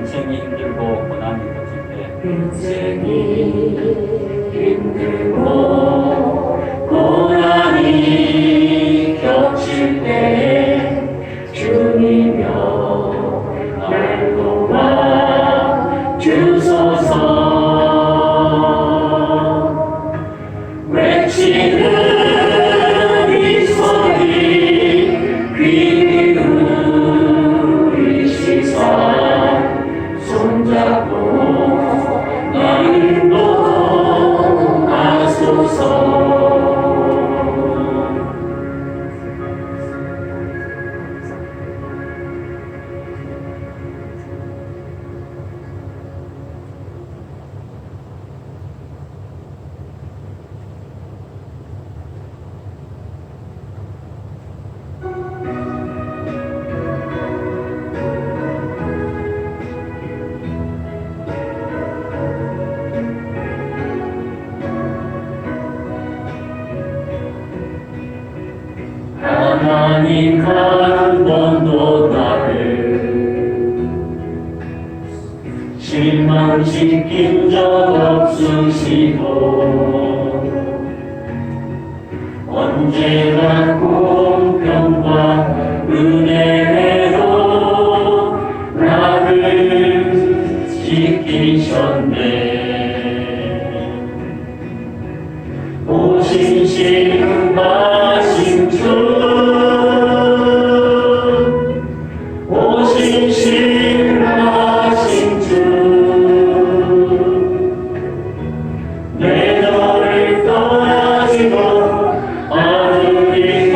인생이 힘들고 고난이 닥칠 때 인생이 하나님 한 번도 나를 실망시킨 적 없으시고 언제나 공평과 은혜로 나를 지키셨네. 오신 신하신 주, 오신 신하신 주, 내 너를 떠나지고 아들이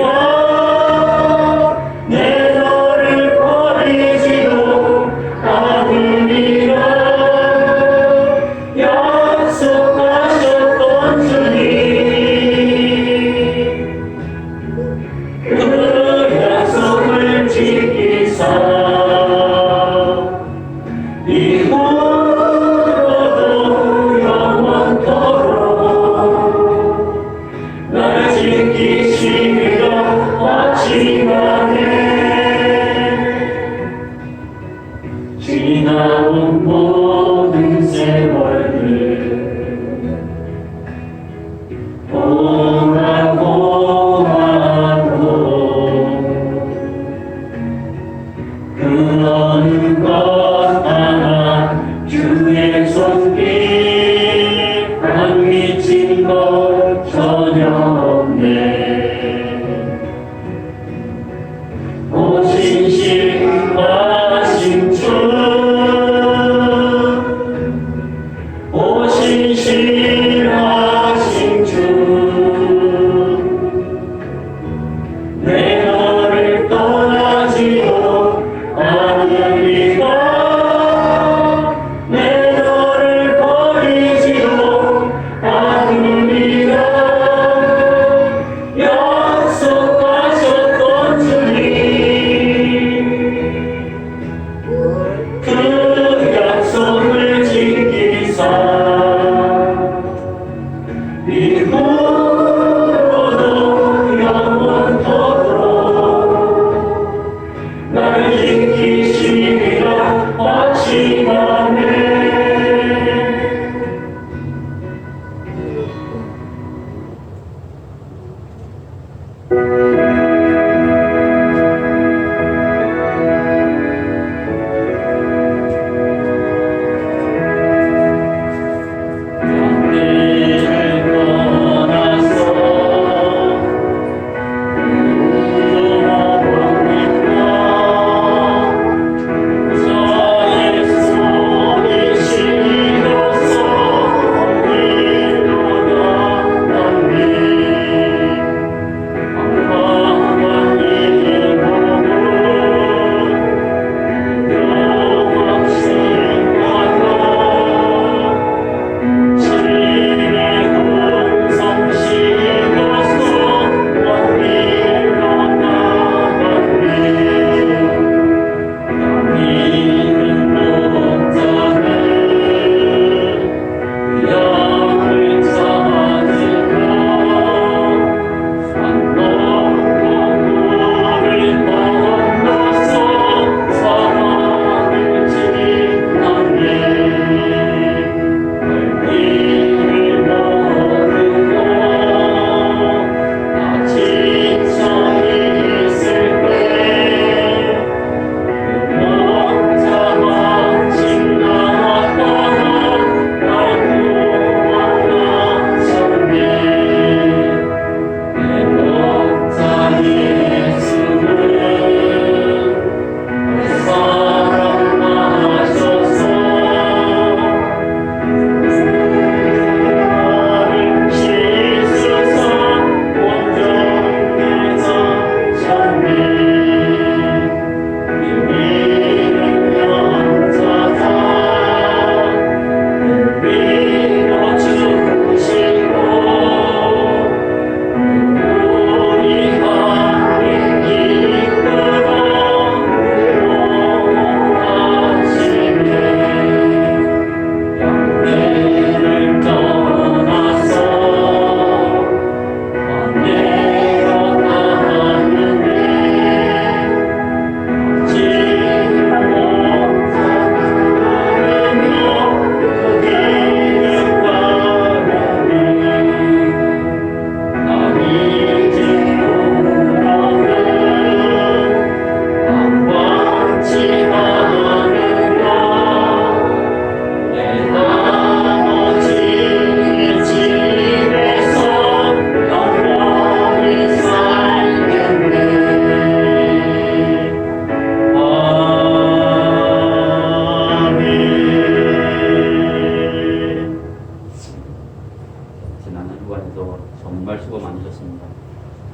주간에도 정말 수고 많으셨습니다.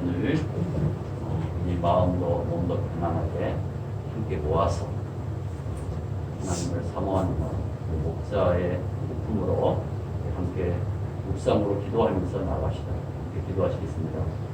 오늘 이 마음도 몸도 편안하게 함께 모아서 하나님을 사모하는 목자의 품으로 함께 묵상으로 기도하면서 나가시다. 함께 기도하시겠습니다.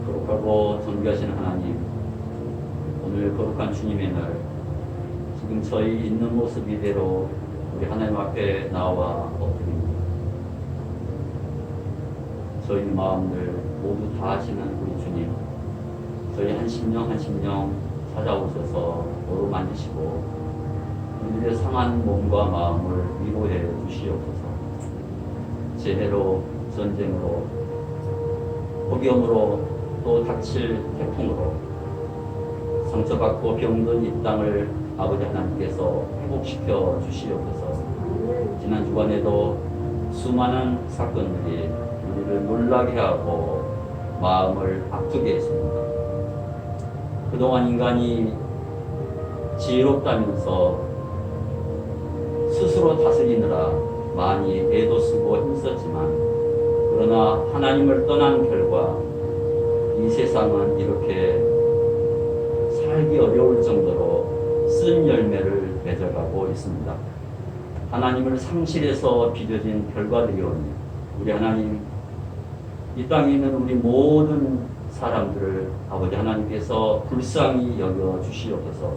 거룩하고 존귀하신 하나님, 오늘 거룩한 주님의 날, 지금 저희 있는 모습 이대로 우리 하나님 앞에 나와 엎드립니다. 저희 마음들 모두 다 아시는 우리 주님, 저희 한 심령 찾아오셔서 어루만지시고 우리들의 상한 몸과 마음을 위로해 주시옵소서. 재해로, 전쟁으로, 폭염으로, 또 닥칠 태풍으로 상처받고 병든 이 땅을 아버지 하나님께서 회복시켜 주시옵소서. 지난 주간에도 수많은 사건들이 우리를 놀라게 하고 마음을 아프게 했습니다. 그동안 인간이 지혜롭다면서 스스로 다스리느라 많이 애도 쓰고 힘썼지만, 그러나 하나님을 떠난 결과 이 세상은 이렇게 살기 어려울 정도로 쓴 열매를 맺어가고 있습니다. 하나님을 상실해서 빚어진 결과되오니 우리 하나님, 이 땅에 있는 우리 모든 사람들을 아버지 하나님께서 불쌍히 여겨 주시옵소서.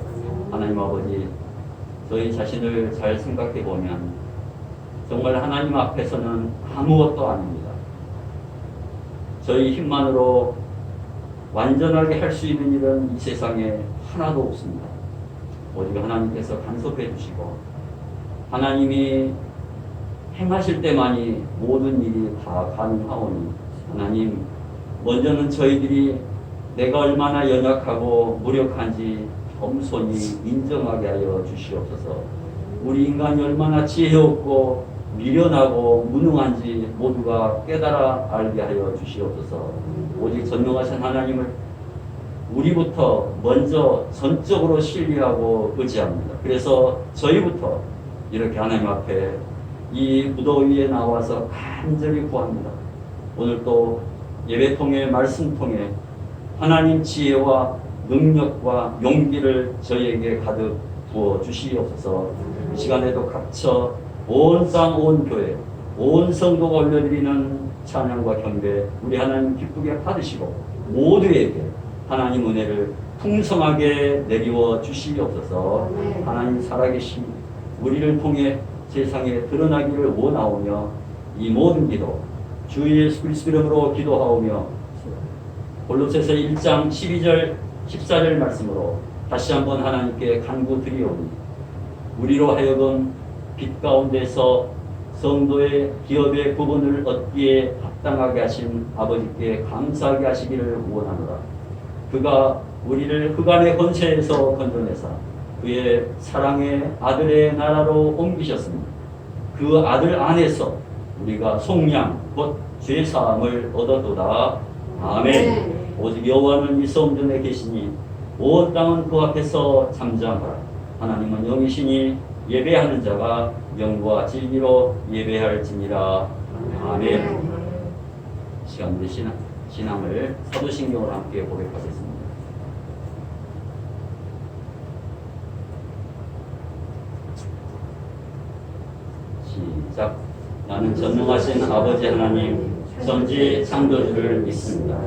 하나님 아버지, 저희 자신을 잘 생각해 보면 정말 하나님 앞에서는 아무것도 아닙니다. 저희 힘만으로 완전하게 할 수 있는 일은 이 세상에 하나도 없습니다. 오직 하나님께서 간섭해 주시고 하나님이 행하실 때만이 모든 일이 다 가능하오니, 하나님, 먼저는 저희들이 내가 얼마나 연약하고 무력한지 겸손히 인정하게 하여 주시옵소서. 우리 인간이 얼마나 지혜 없고 미련하고 무능한지 모두가 깨달아 알게 하여 주시옵소서. 오직 전능하신 하나님을 우리부터 먼저 전적으로 신뢰하고 의지합니다. 그래서 저희부터 이렇게 하나님 앞에 이 무더위에 나와서 간절히 구합니다. 오늘 또 예배 통해 말씀 통해 하나님 지혜와 능력과 용기를 저희에게 가득 부어 주시옵소서. 이 시간에도 갇혀 온 땅, 온 교회, 온 성도가 올려드리는 찬양과 경배 우리 하나님 기쁘게 받으시고 모두에게 하나님 은혜를 풍성하게 내리워 주시옵소서. 하나님 살아계신 우리를 통해 세상에 드러나기를 원하오며 이 모든 기도 주 예수 그리스도 이름으로 기도하오며 골로새서 1장 12절 14절 말씀으로 다시 한번 하나님께 간구드리오니, 우리로 하여금 빛 가운데서 성도의 기업의 구분을 얻기에 합당하게 하신 아버지께 감사하게 하시기를 원하노라. 그가 우리를 흑암의 권세에서 건져내사 그의 사랑의 아들의 나라로 옮기셨습니다. 그 아들 안에서 우리가 속량 곧 죄사함을 얻어도다. 아멘. 오직 여호와는 이 성전에 계시니 온 땅은 그 앞에서 잠잠하라. 하나님은 영이시니 예배하는 자가 영과 진리로 예배할지니라. 아멘. 시간 되시는 신앙을 사도신경으로 함께 고백하겠습니다. 시작. 나는 전능하신 아버지 하나님 전지 창조주를 믿습니다.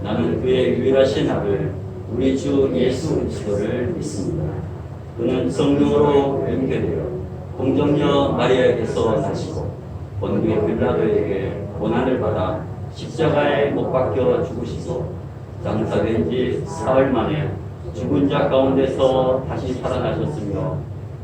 나는 그의 유일하신 아들 우리 주 예수 그리스도를 믿습니다. 그는 성령으로 잉태되어 공정녀 마리아에게서 나시고 본디오 빌라도에게 고난을 받아 십자가에 못 박혀 죽으시고 장사된 지 사흘 만에 죽은 자 가운데서 다시 살아나셨으며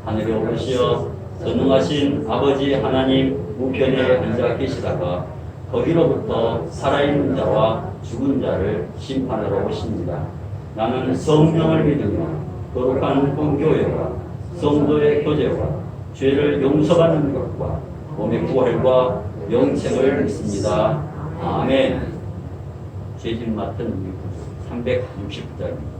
하늘에 오르시어 전능하신 아버지 하나님 우편에 앉아 계시다가 거기로부터 살아있는 자와 죽은 자를 심판하러 오십니다. 나는 성령을 믿으며 거룩한 공교회와 성도의 교제와 죄를 용서받는 것과 몸의 부활과 영생을 믿습니다. 아멘. 죄짓 맡은 360장입니다.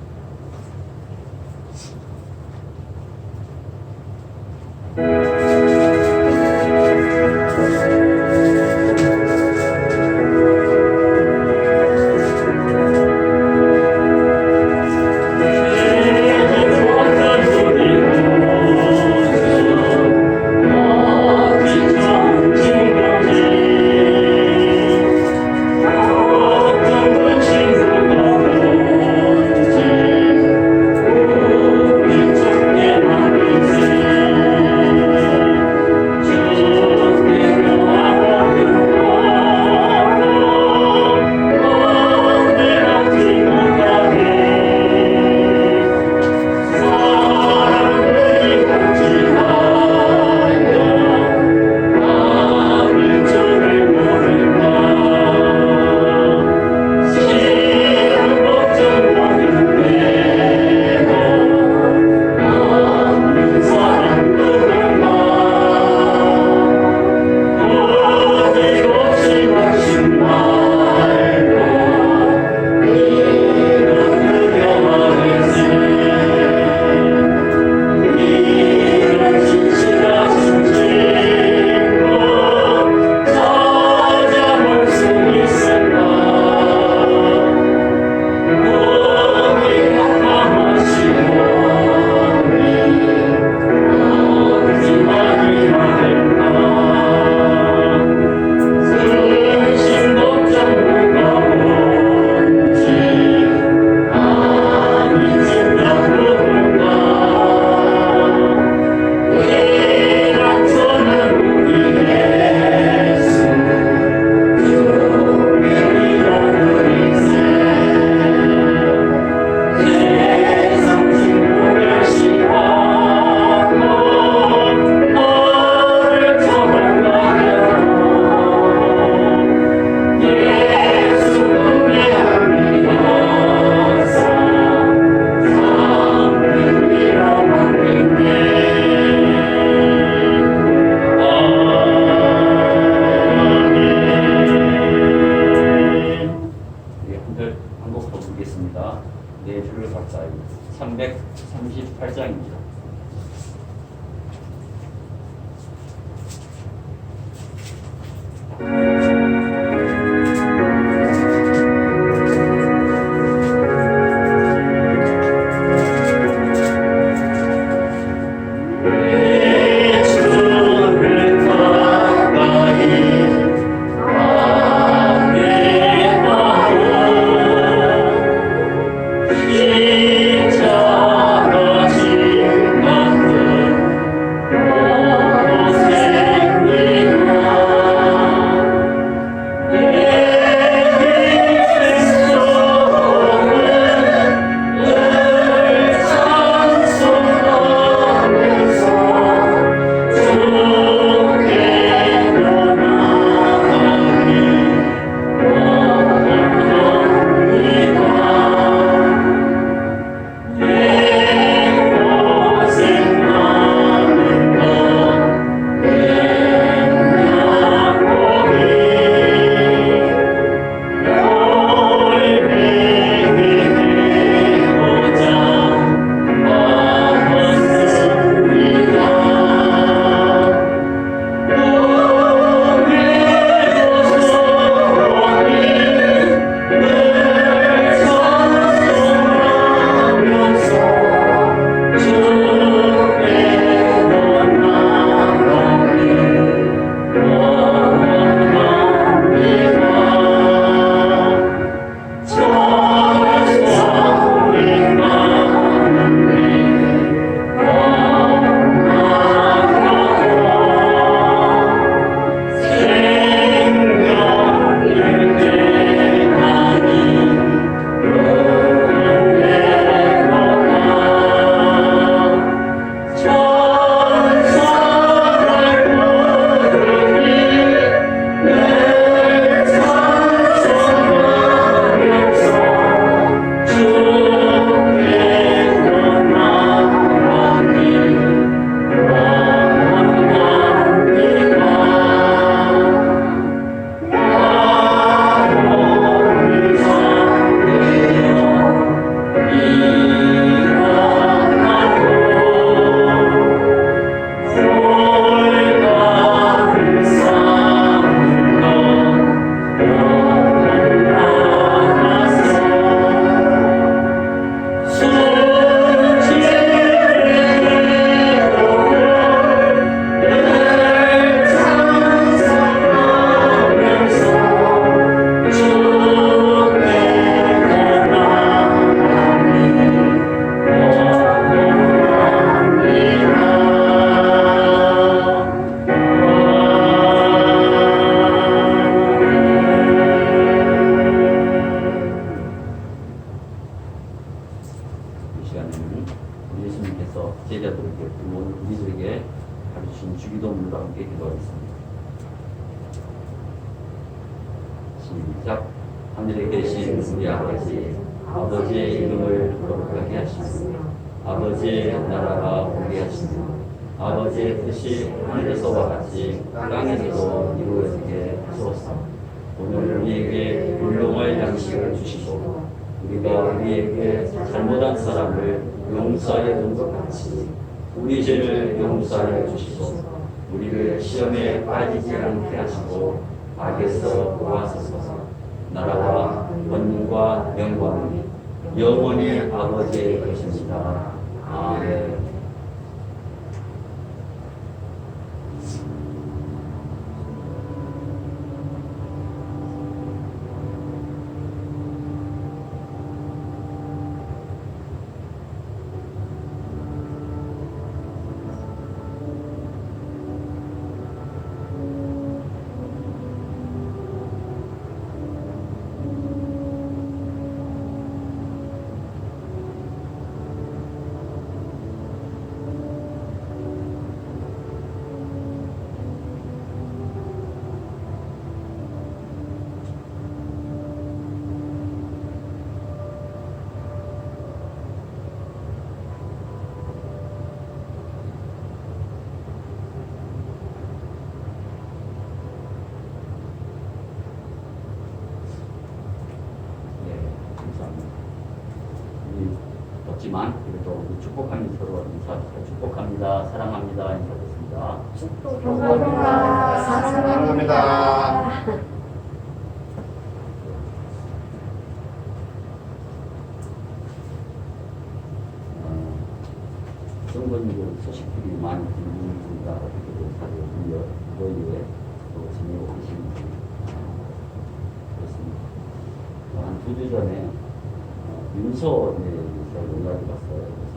한곡 더 부르겠습니다. 네 줄을 박자입니다. 338장입니다. 이 시간에는 우리 예수님께서 제자들에게 우리들에게 가르친 주기도문과 함께 기도하겠습니다. 시작. 하늘에 계신 우리 아버지, 아버지의 이름을 거룩하게 하시며 아버지의 나라가 오게 하시며 아버지의 뜻이 하늘에서와 같이 땅에서도 이루어지게 하소서. 오늘 우리에게 일용할 양식을 주시고 우리가 우리에게 잘못한 사람을 용서해 준 것 같이 우리 죄를 용서해 주시고 우리를 시험에 빠지지 않게 하시고 악에서 구하소서. 나라와 권능과 영광이 영원히 아버지의 것입니다. 아멘. 없지만 그래도 우리 축복하는 서로 인사드립니다. 축복합니다. 사랑합니다. 인사드립니다. 축복합니다. 사랑합니다. 성도님들 소식들이 많이 들립니다. 어떻게든 다들 이후에 또 지내고 계십니다. 그렇습니다. 한 2주 전에 윤서에 대해서 연락이 왔어요. 그래서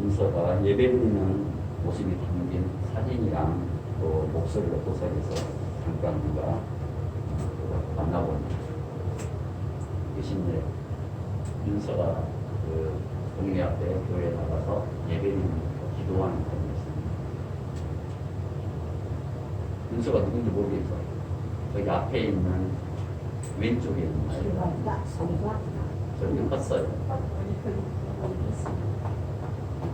윤서가 예배드리는 모습이 담긴 사진이랑 또 목소리가 도착해서 잠깐 우리가 만나봅니다. 계신데 윤서가 그 동네 앞에 교회에 나가서 예배드리는 기도하는 분이었습니다. 윤서가 누군지 모르겠어. 저기 앞에 있는 왼쪽에 있는 저기 컸어요.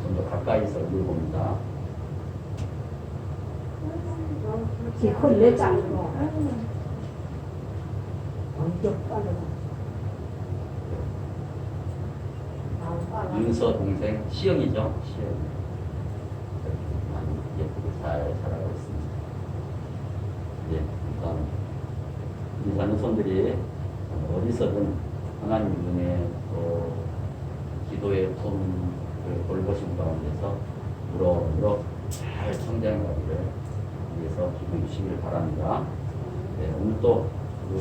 좀 더 가까이서 읽어봅니다. 윤서 동생 시영이죠. 시영. 많이 예쁘게 잘 살아가고 있습니다. 예, 일단 우리 자녀손들이 어디서든 하나님 눈에 또 기도의 품을 돌보신 가운데서 무럭무럭 잘 성장하기를 위해서 기도해 주시길 바랍니다. 네, 오늘 또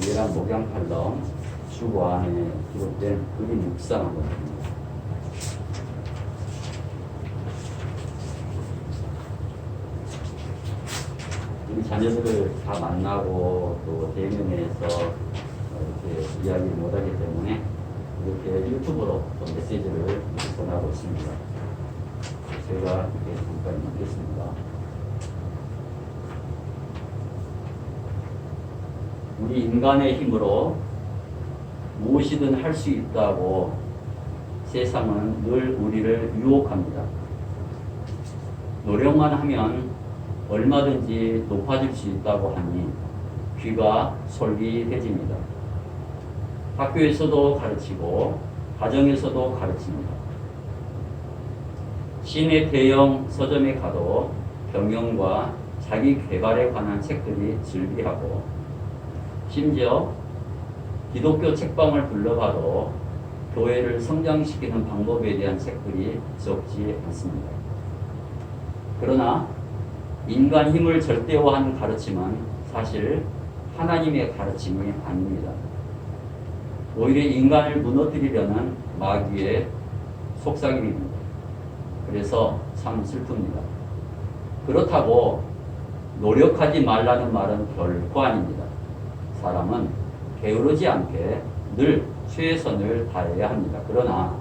예란 목양팔럼 주보 안에 기록된 그림 묵상하거든요. 우리 자녀들을 다 만나고 또 대면에서 이렇게 이야기를 못하기 때문에 이렇게 유튜브로 또 메시지를 전하고 있습니다. 제가 이렇게 잠깐 읽겠습니다. 우리 인간의 힘으로 무엇이든 할 수 있다고 세상은 늘 우리를 유혹합니다. 노력만 하면 얼마든지 높아질 수 있다고 하니 귀가 솔깃해집니다. 학교에서도 가르치고 가정에서도 가르칩니다. 시내 대형 서점에 가도 경영과 자기 개발에 관한 책들이 즐비하고, 심지어 기독교 책방을 둘러봐도 교회를 성장시키는 방법에 대한 책들이 적지 않습니다. 그러나 인간 힘을 절대화하는 가르침은 사실 하나님의 가르침이 아닙니다. 오히려 인간을 무너뜨리려는 마귀의 속삭임입니다. 그래서 참 슬픕니다. 그렇다고 노력하지 말라는 말은 결코 아닙니다. 사람은 게으르지 않게 늘 최선을 다해야 합니다. 그러나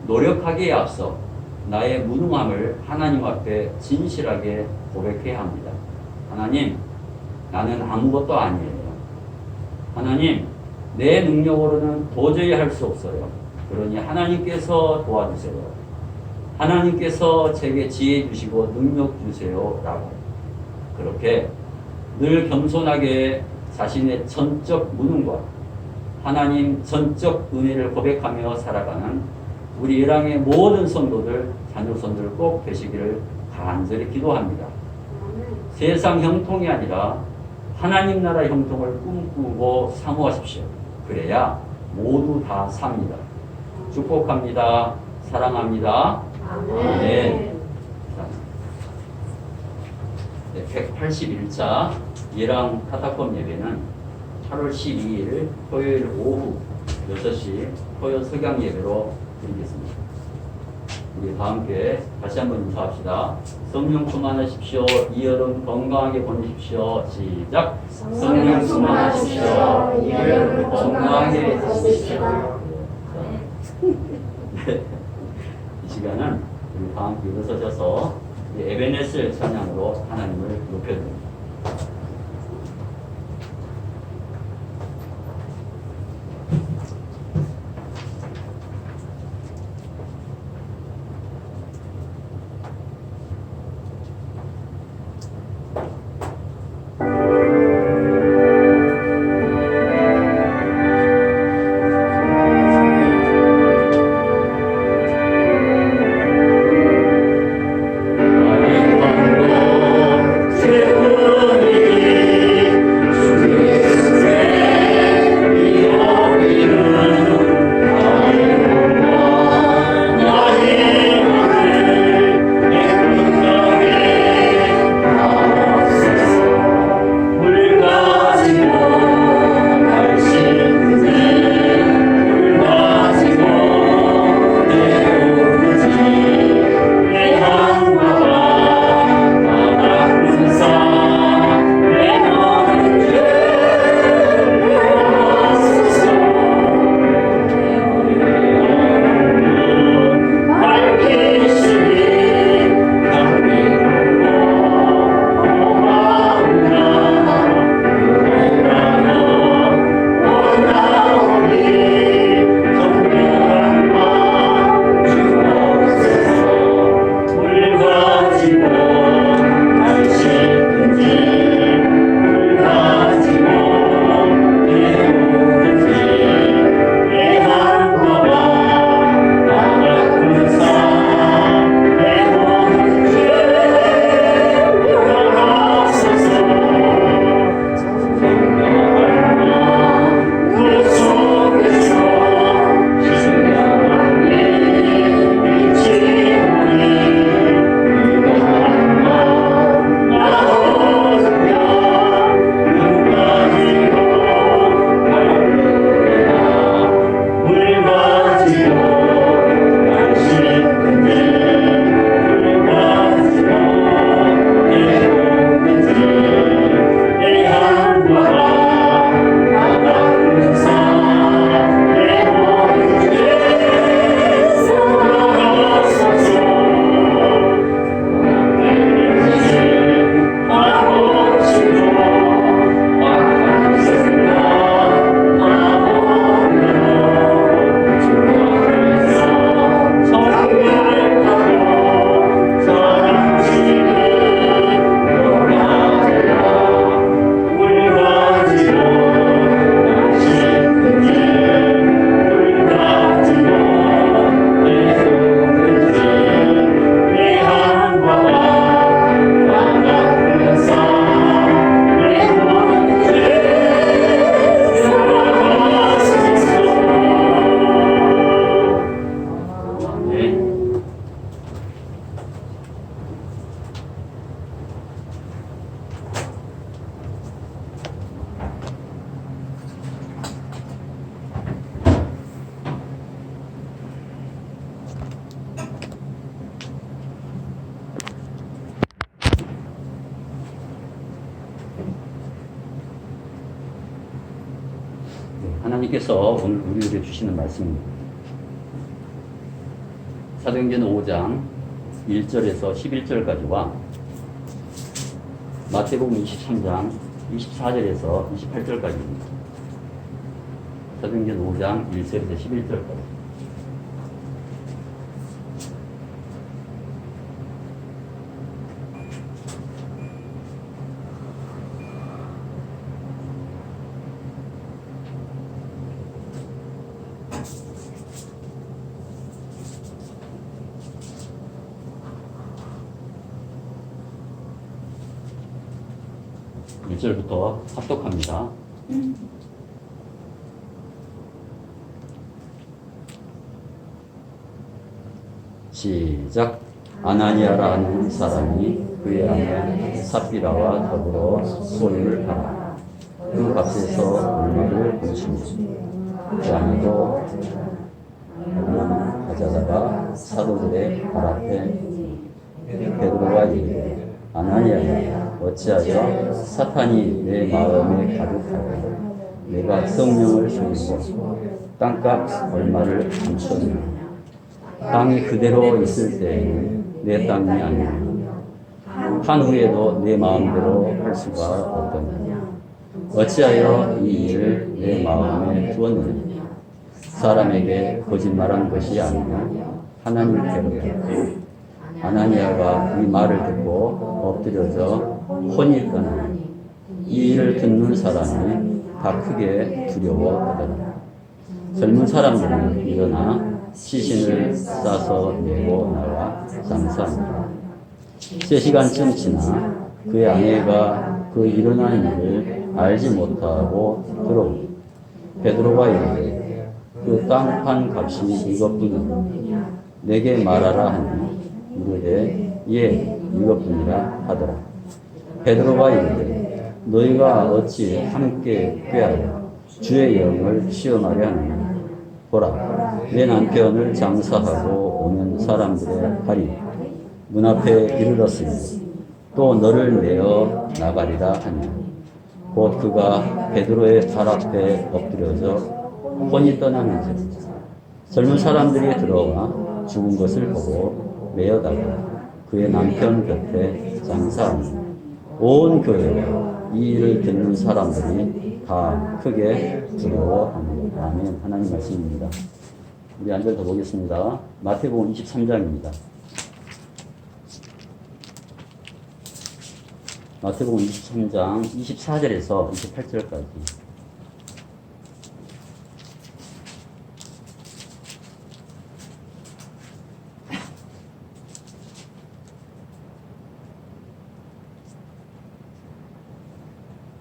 노력하기에 앞서 나의 무능함을 하나님 앞에 진실하게 고백해야 합니다. 하나님, 나는 아무것도 아니에요. 하나님, 내 능력으로는 도저히 할 수 없어요. 그러니 하나님께서 도와주세요. 하나님께서 제게 지혜 주시고 능력 주세요. 라고 그렇게 늘 겸손하게 자신의 전적 무능과 하나님 전적 은혜를 고백하며 살아가는 우리 예랑의 모든 성도들, 자녀손들 꼭 되시기를 간절히 기도합니다. 세상 형통이 아니라 하나님 나라 형통을 꿈꾸고 사모하십시오. 그래야 모두 다 삽니다. 축복합니다. 사랑합니다. 아멘. 181차 예랑 타타권 예배는 8월 12일 토요일 오후 6시 토요 석양 예배로 드리겠습니다. 우리 다 함께 다시 한번 인사합시다. 성령 충만하십시오. 이 여름 건강하게 보내십시오. 시작. 성령 충만하십시오. 이 여름 건강하게 보내십시오. 네. 이 시간은 우리 다 함께 일어서셔서 에베네셀 찬양으로 하나님을 높여드립니다. 세상이 하나님께서 오늘 우리에게 주시는 말씀입니다. 사도행전 5장 1절에서 11절까지와 마태복음 23장 24절에서 28절까지입니다. 사도행전 5장 1절에서 11절까지. 일절부터 합독합니다. 시작. 아나니아라 하는 사람이 그의 아내 삽비라와 더불어 소유를 팔아 그 값에서 얼마를 훔치니 그 아내도 가져다가 사도들의 발 앞에 베드로가 이르되 아나니아야 어찌하여 사탄이 내 마음에 가득하여 내가 성령을 속이고 땅값 얼마를 감췄느냐. 땅이 그대로 있을 때에는 내 땅이 아니냐. 한 후에도 내 마음대로 할 수가 없더냐. 어찌하여 이 일을 내 마음에 두었느냐. 사람에게 거짓말한 것이 아니냐. 하나님께로다. 아나니아가 이 말을 듣고 엎드려져 혼이 떠나니 이 일을 듣는 사람이 다 크게 두려워하더라. 젊은 사람들은 일어나 시신을 싸서 내고 나와 장사합니다. 3시간쯤 지나 그의 아내가 그 일어난 일을 알지 못하고 들어오니 베드로가 이르되 그 땅 판 값이 이것뿐이니 내게 말하라 하니 이르되 예 이것뿐이라 하더라. 베드로가 이르되 너희가 어찌 함께 꾀하여 주의 영을 시험하려 하느냐. 보라 내 남편을 장사하고 오는 사람들의 팔이 문 앞에 이르렀으니 또 너를 내어 나가리라 하니 곧 그가 베드로의 발 앞에 엎드려져 혼이 떠나는지 젊은 사람들이 들어와 죽은 것을 보고 메어다가 그의 남편 곁에 장사하니 온 교회와 이 일을 듣는 사람들이 다 크게 두려워합니다. 아멘. 하나님 말씀입니다. 우리 한 절 더 보겠습니다. 마태복음 23장입니다. 마태복음 23장 24절에서 28절까지.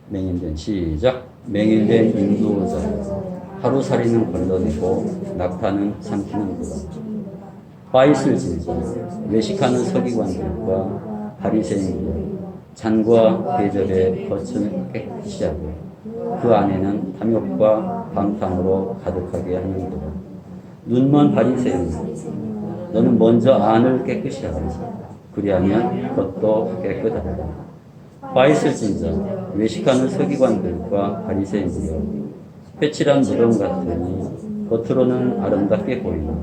맹인된 시작. 맹인된 인도자 하루살이는 걸러내고 낙타는 삼키는 그가 바이슬 질자 외식하는 서기관들과 바리새인들 잔과 대접에 겉은 깨끗이 하고 그 안에는 탐욕과 방탕으로 가득하게 하는 그가 눈먼 바리새인 너는 먼저 안을 깨끗이 하라. 그리하면 겉도 깨끗하리라. 바이슬진자 외식하는 서기관들과 바리새인들이여 회칠한 무덤 같으니 겉으로는 아름답게 보이나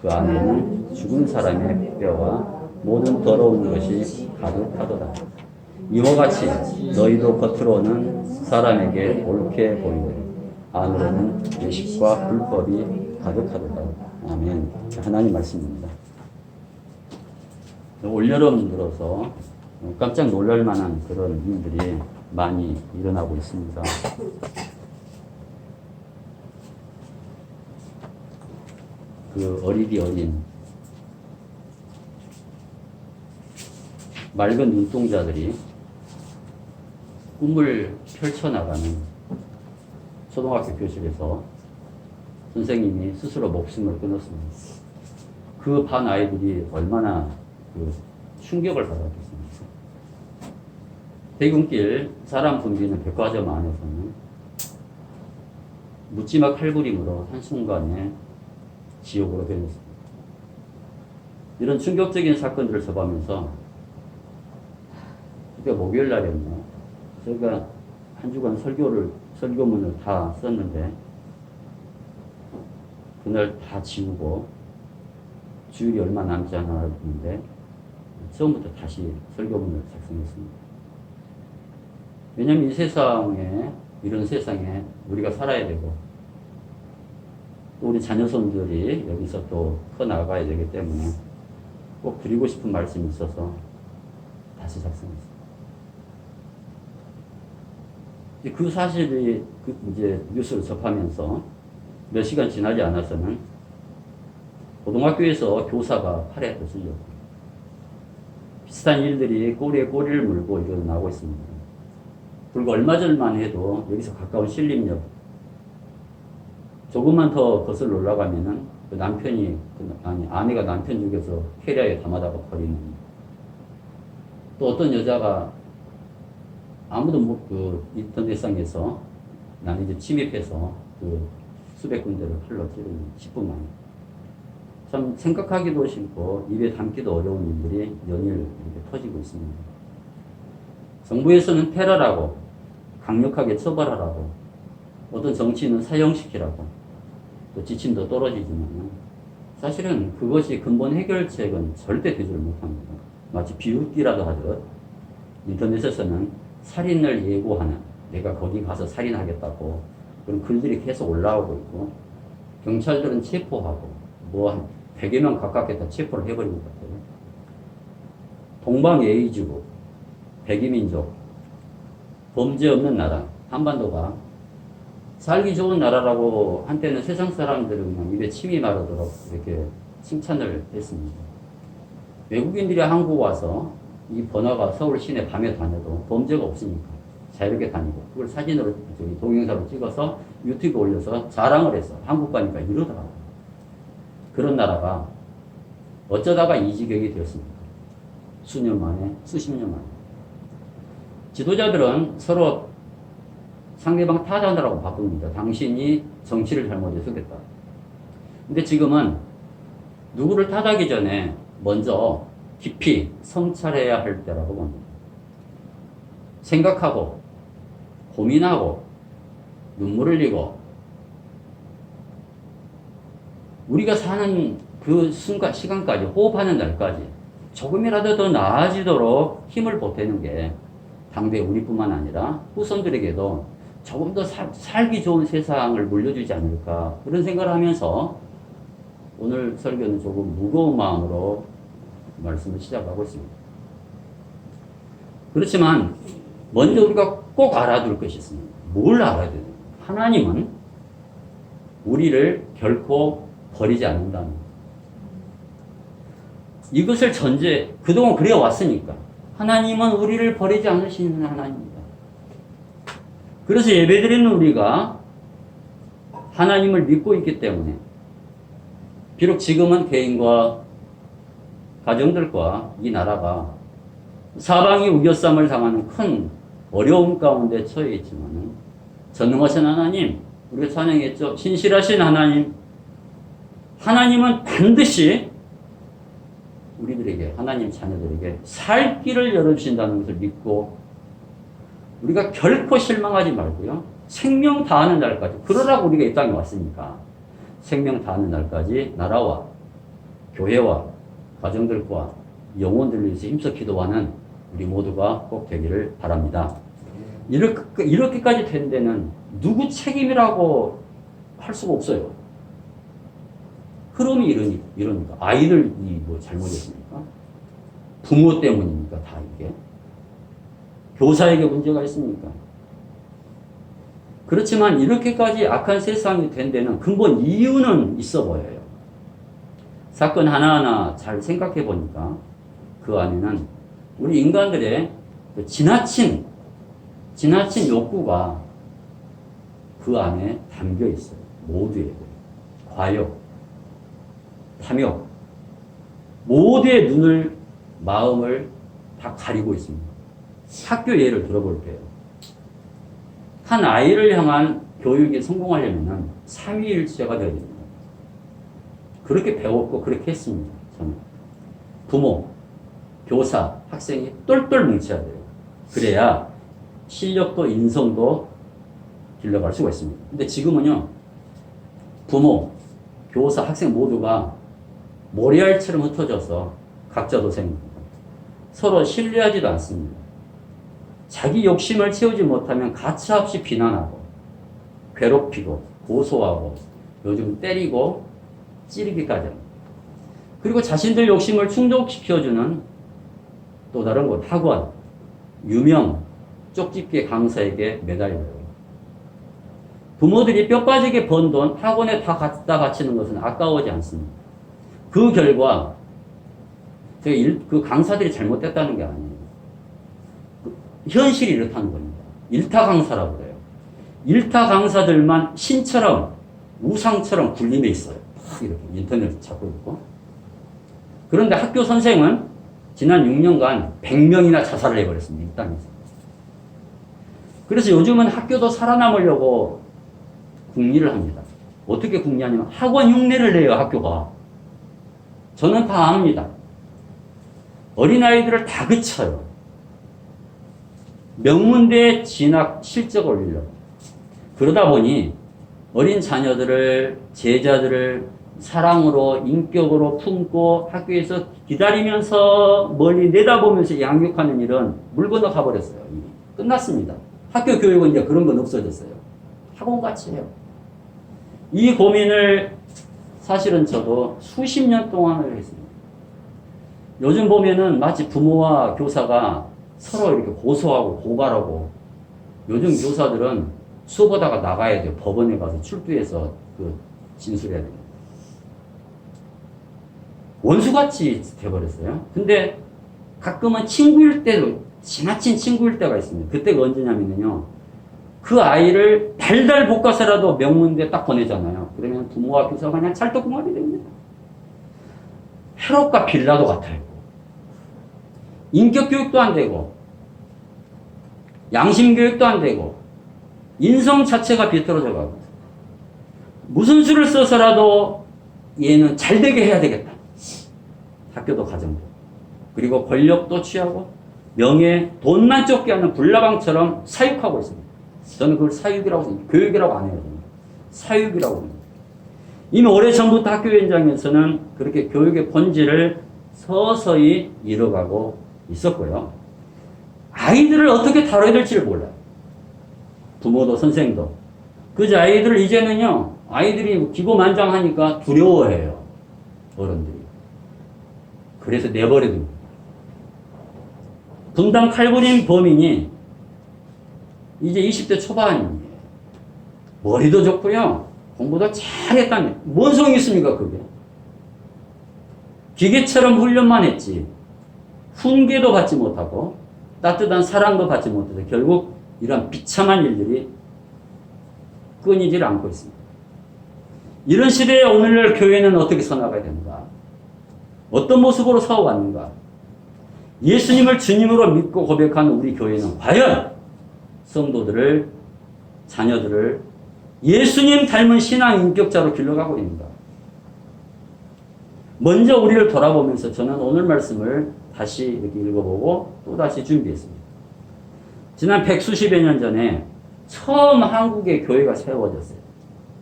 그 안에는 죽은 사람의 뼈와 모든 더러운 것이 가득하더라. 이와 같이 너희도 겉으로는 사람에게 옳게 보이되 안으로는 외식과 불법이 가득하더라. 아멘. 하나님 말씀입니다. 올여름 들어서 깜짝 놀랄 만한 그런 일들이 많이 일어나고 있습니다. 그 어리디 어린 맑은 눈동자들이 꿈을 펼쳐나가는 초등학교 교실에서 선생님이 스스로 목숨을 끊었습니다. 그 반 아이들이 얼마나 그 충격을 받았겠습니까? 대군길 사람 붐비는 백화점 안에서는 묻지마 칼부림으로 한순간에 지옥으로 변했습니다. 이런 충격적인 사건들을 접하면서 그때 목요일 날이었네요. 저희가 한 주간 설교문을 다 썼는데 그날 다 지우고 주일이 얼마 남지 않았는데 처음부터 다시 설교문을 작성했습니다. 왜냐하면 이 세상에, 이런 세상에 우리가 살아야 되고 또 우리 자녀손들이 여기서 또 커나가야 되기 때문에 꼭 드리고 싶은 말씀이 있어서 다시 작성했습니다. 그 사실이 이제 뉴스를 접하면서 몇 시간 지나지 않아서는 고등학교에서 교사가 팔에 휘둘렸고 비슷한 일들이 꼬리에 꼬리를 물고 일어나고 있습니다. 불과 얼마 전만 해도 여기서 가까운 신림역 조금만 더 거슬러 올라가면은 그 남편이 아내가 남편 죽여서 캐리어에 담아다가 버리는 또 어떤 여자가 아무도 그 인터넷상에서 나는 이제 침입해서 그 수백 군데를 칼로 찌르는 10분 만에 참 생각하기도 싫고 입에 담기도 어려운 일들이 연일 이렇게 터지고 있습니다. 정부에서는 테러라고 강력하게 처벌하라고 어떤 정치인은 사형시키라고 또 지침도 떨어지지만 사실은 그것이 근본 해결책은 절대 되지를 못합니다. 마치 비웃기라도 하듯 인터넷에서는 살인을 예고하는 내가 거기 가서 살인하겠다고 그런 글들이 계속 올라오고 있고 경찰들은 체포하고 뭐 한 100여 명 가깝게 다 체포를 해버린 것 같아요. 동방예의지국, 백이민족, 범죄 없는 나라, 한반도가 살기 좋은 나라라고 한때는 세상 사람들은 그냥 입에 침이 마르도록 이렇게 칭찬을 했습니다. 외국인들이 한국 와서 이 번화가 서울 시내 밤에 다녀도 범죄가 없으니까 자유롭게 다니고 그걸 사진으로 동영상으로 찍어서 유튜브에 올려서 자랑을 했어. 한국 가니까 이러더라고. 그런 나라가 어쩌다가 이 지경이 되었습니까? 수년 만에, 수십 년 만에. 지도자들은 서로 상대방 타자라고 바꿉니다. 당신이 정치를 잘못해서 그랬다. 근데 지금은 누구를 탓하기 전에 먼저 깊이 성찰해야 할 때라고 봅니다. 생각하고 고민하고 눈물 흘리고 우리가 사는 그 순간 시간까지 호흡하는 날까지 조금이라도 더 나아지도록 힘을 보태는 게 당대 우리뿐만 아니라 후손들에게도 조금 더 살기 좋은 세상을 물려주지 않을까 그런 생각을 하면서 오늘 설교는 조금 무거운 마음으로 말씀을 시작하고 있습니다. 그렇지만 먼저 우리가 꼭 알아둘 것이 있습니다. 뭘 알아야 되냐? 하나님은 우리를 결코 버리지 않는다는 것. 이것을 그동안 그래 왔으니까 하나님은 우리를 버리지 않으시는 하나님입니다. 그래서 예배드리는 우리가 하나님을 믿고 있기 때문에 비록 지금은 개인과 가정들과 이 나라가 사방이 우겨쌈을 당하는 큰 어려움 가운데 처해 있지만 전능하신 하나님, 우리가 찬양했죠. 신실하신 하나님, 하나님은 반드시 우리들에게, 하나님 자녀들에게 살 길을 열어주신다는 것을 믿고 우리가 결코 실망하지 말고요. 생명 다하는 날까지, 그러라고 우리가 이 땅에 왔으니까 생명 다하는 날까지 나라와 교회와 가정들과 영혼들을 위해서 힘써 기도하는 우리 모두가 꼭 되기를 바랍니다. 이렇게까지 된 데는 누구 책임이라고 할 수가 없어요. 흐름이 이러니까. 아이들이 뭐 잘못했습니까? 부모 때문입니까? 다 이게. 교사에게 문제가 있습니까? 그렇지만 이렇게까지 악한 세상이 된 데는 근본 이유는 있어 보여요. 사건 하나하나 잘 생각해 보니까 그 안에는 우리 인간들의 그 지나친 욕구가 그 안에 담겨 있어요. 모두의 과욕, 탐욕, 모두의 눈을, 마음을 다 가리고 있습니다. 학교 예를 들어볼게요. 한 아이를 향한 교육이 성공하려면 삼위일체가 되어야 됩니다. 그렇게 배웠고 그렇게 했습니다. 저는. 부모, 교사, 학생이 똘똘 뭉쳐야 돼요. 그래야 실력도 인성도 길러갈 수가 있습니다. 근데 지금은요, 부모, 교사, 학생 모두가 모래알처럼 흩어져서 각자 도생입니다. 서로 신뢰하지도 않습니다. 자기 욕심을 채우지 못하면 가차없이 비난하고 괴롭히고 고소하고 요즘 때리고 찌르기까지 합니다. 그리고 자신들 욕심을 충족시켜주는 또 다른 곳 학원, 유명 쪽집게 강사에게 매달려요. 부모들이 뼈 빠지게 번 돈 학원에 다 갖다 바치는 것은 아까워지 않습니다. 그 결과 그 강사들이 잘못됐다는 게 아니에요. 현실이 이렇다는 겁니다. 일타 강사라고 그래요. 일타 강사들만 신처럼 우상처럼 군림해 있어요. 이렇게 인터넷 찾고 있고. 그런데 학교 선생은 지난 6년간 100명이나 자살을 해버렸습니다. 이 땅에서. 그래서 요즘은 학교도 살아남으려고 궁리를 합니다. 어떻게 궁리하냐면 학원 흉내를 내요, 학교가. 저는 다 압니다. 어린아이들을 다 그쳐요. 명문대 진학 실적 올리려고. 그러다 보니 어린 자녀들을, 제자들을 사랑으로, 인격으로 품고 학교에서 기다리면서 멀리 내다보면서 양육하는 일은 물 건너 가버렸어요. 이미. 끝났습니다. 학교 교육은 이제 그런 건 없어졌어요. 학원같이 해요. 이 고민을 사실은 저도 수십 년 동안을 했습니다. 요즘 보면은 마치 부모와 교사가 서로 이렇게 고소하고 고발하고 요즘 교사들은 수업하다가 나가야 돼요. 법원에 가서 출두해서 진술해야 됩니다. 원수같이 돼버렸어요. 근데 가끔은 친구일 때도, 지나친 친구일 때가 있습니다. 그때가 언제냐면요. 그 아이를 달달 볶아서라도 명문대 딱 보내잖아요. 그러면 부모와 교사가 그냥 찰떡궁합이 됩니다. 헬업과 빌라도 같아요. 인격 교육도 안 되고, 양심 교육도 안 되고, 인성 자체가 비틀어져 가고, 무슨 수를 써서라도 얘는 잘 되게 해야 되겠다. 학교도 가정도. 그리고 권력도 취하고, 명예, 돈만 쫓게 하는 불나방처럼 사육하고 있습니다. 저는 그걸 사육이라고 생각해요. 교육이라고 안 해요. 사육이라고 합니다. 이미 오래전부터 학교 현장에서는 그렇게 교육의 본질을 서서히 잃어가고 있었고요. 아이들을 어떻게 다뤄야 될지를 몰라요. 부모도 선생도. 그저 아이들을 이제는요, 아이들이 기고만장하니까 두려워해요. 어른들이. 그래서 내버려둡니다. 분당 칼부림 범인이 이제 20대 초반이에요. 머리도 좋고요. 공부도 잘했다니. 뭔 소용이 있습니까, 그게? 기계처럼 훈련만 했지. 훈계도 받지 못하고 따뜻한 사랑도 받지 못해서 결국 이런 비참한 일들이 끊이질 않고 있습니다. 이런 시대에 오늘날 교회는 어떻게 서나가야 되는가? 어떤 모습으로 서왔는가? 예수님을 주님으로 믿고 고백하는 우리 교회는 과연 성도들을, 자녀들을 예수님 닮은 신앙 인격자로 길러가고 있는가? 먼저 우리를 돌아보면서 저는 오늘 말씀을 다시 이렇게 읽어보고 또 다시 준비했습니다. 지난 100수십여 년 전에 처음 한국의 교회가 세워졌어요.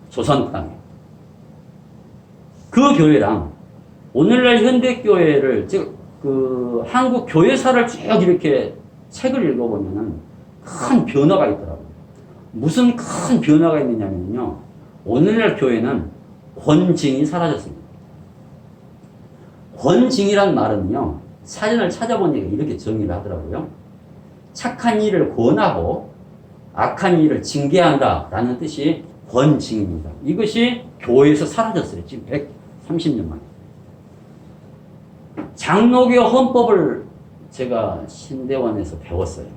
조선 땅에. 그 교회랑 오늘날 현대교회를, 즉, 한국 교회사를 쭉 이렇게 책을 읽어보면은 큰 변화가 있더라고요. 무슨 큰 변화가 있느냐면요. 오늘날 교회는 권징이 사라졌습니다. 권징이란 말은요. 사전을 찾아보니까 이렇게 정의를 하더라고요. 착한 일을 권하고 악한 일을 징계한다 라는 뜻이 권징입니다. 이것이 교회에서 사라졌어요. 지금 130년 만에. 장로교 헌법을 제가 신대원에서 배웠어요.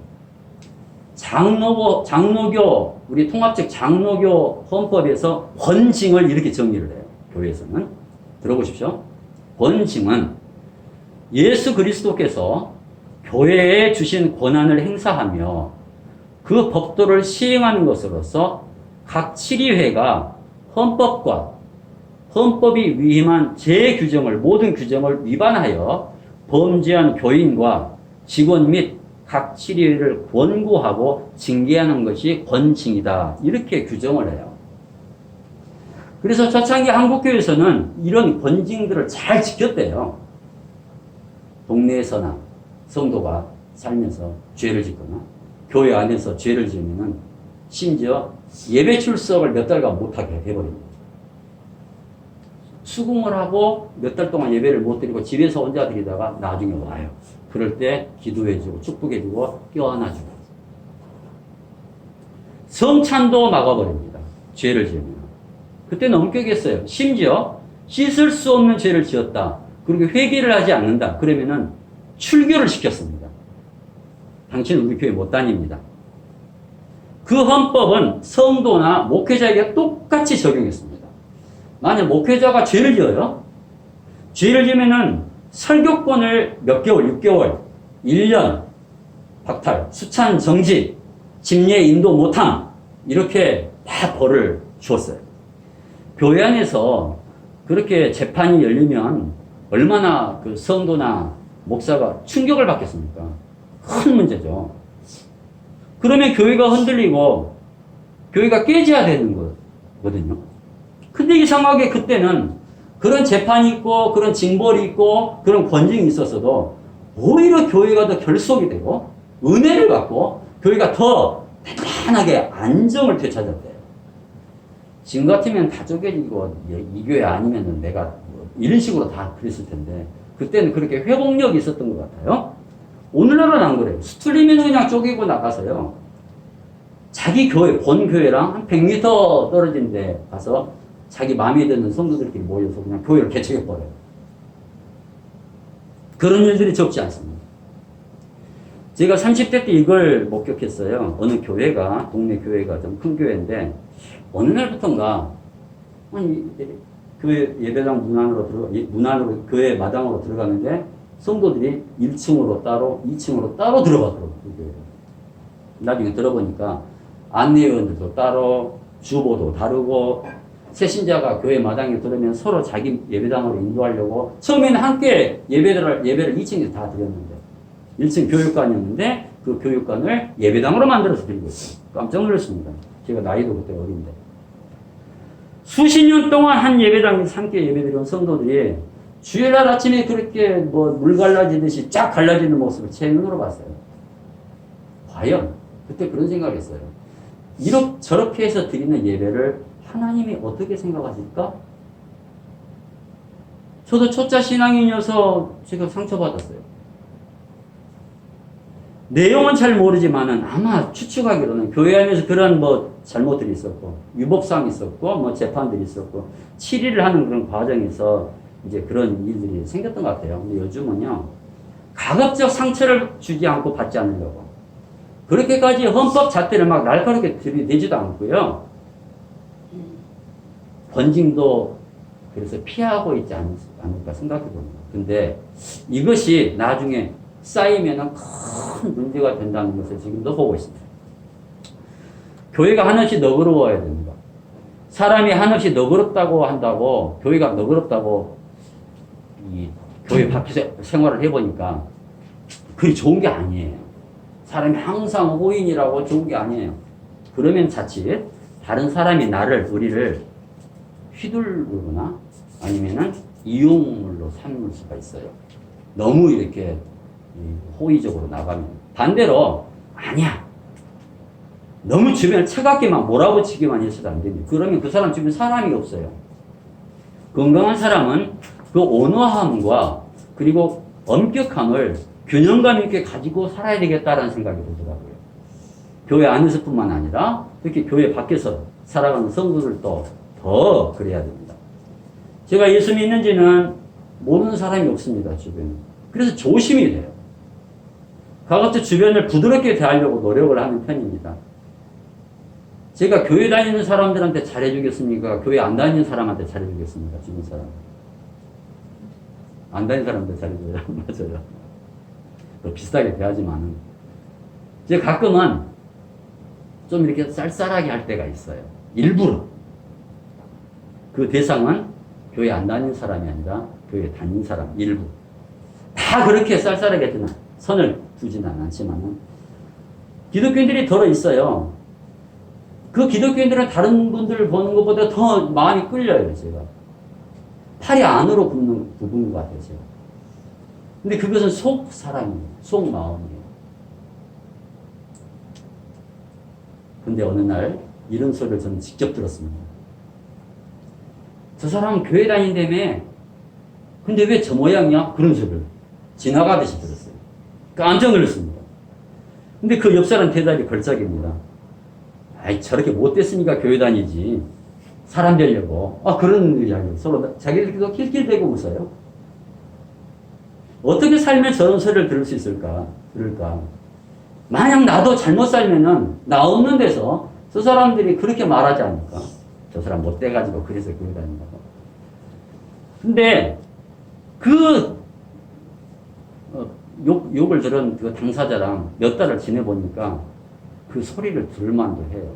장로교, 우리 통합적 장로교 헌법에서 권징을 이렇게 정의를 해요. 교회에서는. 들어보십시오. 권징은 예수 그리스도께서 교회에 주신 권한을 행사하며 그 법도를 시행하는 것으로서 각 치리회가 헌법이 위임한 제규정을, 모든 규정을 위반하여 범죄한 교인과 직원 및 각 치리회를 권고하고 징계하는 것이 권징이다. 이렇게 규정을 해요. 그래서 초창기 한국교회에서는 이런 권징들을 잘 지켰대요. 동네에서나 성도가 살면서 죄를 짓거나 교회 안에서 죄를 지으면은 심지어 예배 출석을 몇 달간 못하게 해버립니다. 수긍을 하고 몇 달 동안 예배를 못 드리고 집에서 혼자 드리다가 나중에 와요. 그럴 때 기도해주고 축복해주고 껴안아주고. 성찬도 막아버립니다. 죄를 지으면. 그때는 엄격했어요. 심지어 씻을 수 없는 죄를 지었다. 그리고 회개를 하지 않는다. 그러면은 출교를 시켰습니다. 당신은 우리 교회 못 다닙니다. 그 헌법은 성도나 목회자에게 똑같이 적용했습니다. 만약 목회자가 죄를 지어요. 죄를 지으면은 설교권을 몇 개월, 6개월, 1년 박탈, 수찬 정지, 집례 인도 못함 이렇게 다 벌을 주었어요. 교회 안에서 그렇게 재판이 열리면 얼마나 그 성도나 목사가 충격을 받겠습니까? 큰 문제죠. 그러면 교회가 흔들리고 교회가 깨져야 되는 거거든요. 근데 이상하게 그때는 그런 재판이 있고 그런 징벌이 있고 그런 권징이 있었어도 오히려 교회가 더 결속이 되고 은혜를 받고 교회가 더 편안하게 안정을 되찾았대요. 지금 같으면 다 쪼개지고 이 교회 아니면은 내가 뭐 이런 식으로 다 그랬을 텐데 그때는 그렇게 회복력이 있었던 것 같아요. 오늘날은 안 그래요. 수틀리면 그냥 쪼개고 나가서요. 자기 교회, 본교회랑 한 100m 떨어진 데 가서 자기 마음에 드는 성도들끼리 모여서 그냥 교회를 개척해버려요. 그런 일들이 적지 않습니다. 제가 30대 때 이걸 목격했어요. 어느 교회가, 동네 교회가 좀 큰 교회인데, 어느 날부턴가, 아니, 교회 예배당 문 안으로, 교회 마당으로 들어가는데, 성도들이 1층으로 따로, 2층으로 따로 들어가더라고요. 그 교회를. 나중에 들어보니까, 안내위원들도 따로, 주보도 다르고, 새신자가 교회 마당에 들으면 서로 자기 예배당으로 인도하려고, 처음에는 함께 예배를 2층에서 다 드렸는데, 1층 교육관이었는데, 그 교육관을 예배당으로 만들어서 드리고 있어요. 깜짝 놀랐습니다. 제가 나이도 그때 어린데. 수십 년 동안 한 예배당에서 함께 예배드리는 성도들이 주일날 아침에 그렇게 뭐 물 갈라지듯이 쫙 갈라지는 모습을 제 눈으로 봤어요. 과연 그때 그런 생각을 했어요. 저렇게 해서 드리는 예배를 하나님이 어떻게 생각하실까? 저도 초짜 신앙인이어서 제가 상처받았어요. 내용은 잘 모르지만은 아마 추측하기로는 교회 안에서 그런 뭐 잘못들이 있었고, 유법사항이 있었고, 뭐 재판들이 있었고, 치리를 하는 그런 과정에서 이제 그런 일들이 생겼던 것 같아요. 근데 요즘은요, 가급적 상처를 주지 않고 받지 않으려고. 그렇게까지 헌법 잣대를 막 날카롭게 들이대지도 않고요. 번징도 그래서 피하고 있지 않을까 생각해 봅니다. 근데 이것이 나중에 쌓이면 큰 문제가 된다는 것을 지금도 보고 있습니다. 교회가 한없이 너그러워야 됩니다. 사람이 한없이 너그럽다고 한다고, 교회가 너그럽다고 이 교회 밖에서 생활을 해보니까 그게 좋은 게 아니에요. 사람이 항상 호인이라고 좋은 게 아니에요. 그러면 자칫 다른 사람이 우리를 휘둘르거나 아니면은 이용물로 삼을 수가 있어요. 너무 이렇게 호의적으로 나가면. 반대로, 아니야. 너무 주변을 차갑게만 몰아붙이기만 해서도 안 됩니다. 그러면 그 사람 주변 사람이 없어요. 건강한 사람은 그 온화함과 그리고 엄격함을 균형감 있게 가지고 살아야 되겠다라는 생각이 들더라고요. 교회 안에서뿐만 아니라 특히 교회 밖에서 살아가는 성도들도 더 그래야 됩니다. 제가 예수 믿는지는 모르는 사람이 없습니다, 주변에. 그래서 조심이 돼요. 가급적 주변을 부드럽게 대하려고 노력을 하는 편입니다. 제가 교회 다니는 사람들한테 잘해주겠습니까? 교회 안 다니는 사람한테 잘해주겠습니까? 주변 사람. 안 다니는 사람한테 잘해줘요. 맞아요. 또 비슷하게 대하지만은. 제가 가끔은 좀 이렇게 쌀쌀하게 할 때가 있어요. 일부러. 그 대상은 교회 안 다니는 사람이 아니라 교회 다니는 사람, 일부. 다 그렇게 쌀쌀하게 되나 선을 두지는 않지만은 기독교인들이 덜어 있어요. 그 기독교인들은 다른 분들을 보는 것보다 더 마음이 끌려요, 제가. 팔이 안으로 굽는 것 같아요, 제가. 근데 그것은 속 사랑이에요. 속 마음이에요. 근데 어느 날 이런 소리를 저는 직접 들었습니다. 저 사람은 교회 다닌다며. 근데 왜 저 모양이야? 그런 소리를 지나가듯이 들었어요. 깜짝 놀랐습니다. 근데 그 옆 사람 대답이 걸작입니다. 아이, 저렇게 못됐으니까 교회 다니지. 사람 되려고. 아, 그런 이야기. 서로 자기들끼리도 낄낄대고 웃어요. 어떻게 살면 저런 소리를 들을 수 있을까? 들을까? 만약 나도 잘못 살면은, 나 없는 데서 저 사람들이 그렇게 말하지 않을까? 저 사람 못돼가지고 그래서 교회 다닌다고. 근데, 욕을 들은 그 당사자랑 몇 달을 지내보니까 그 소리를 들을만도 해요.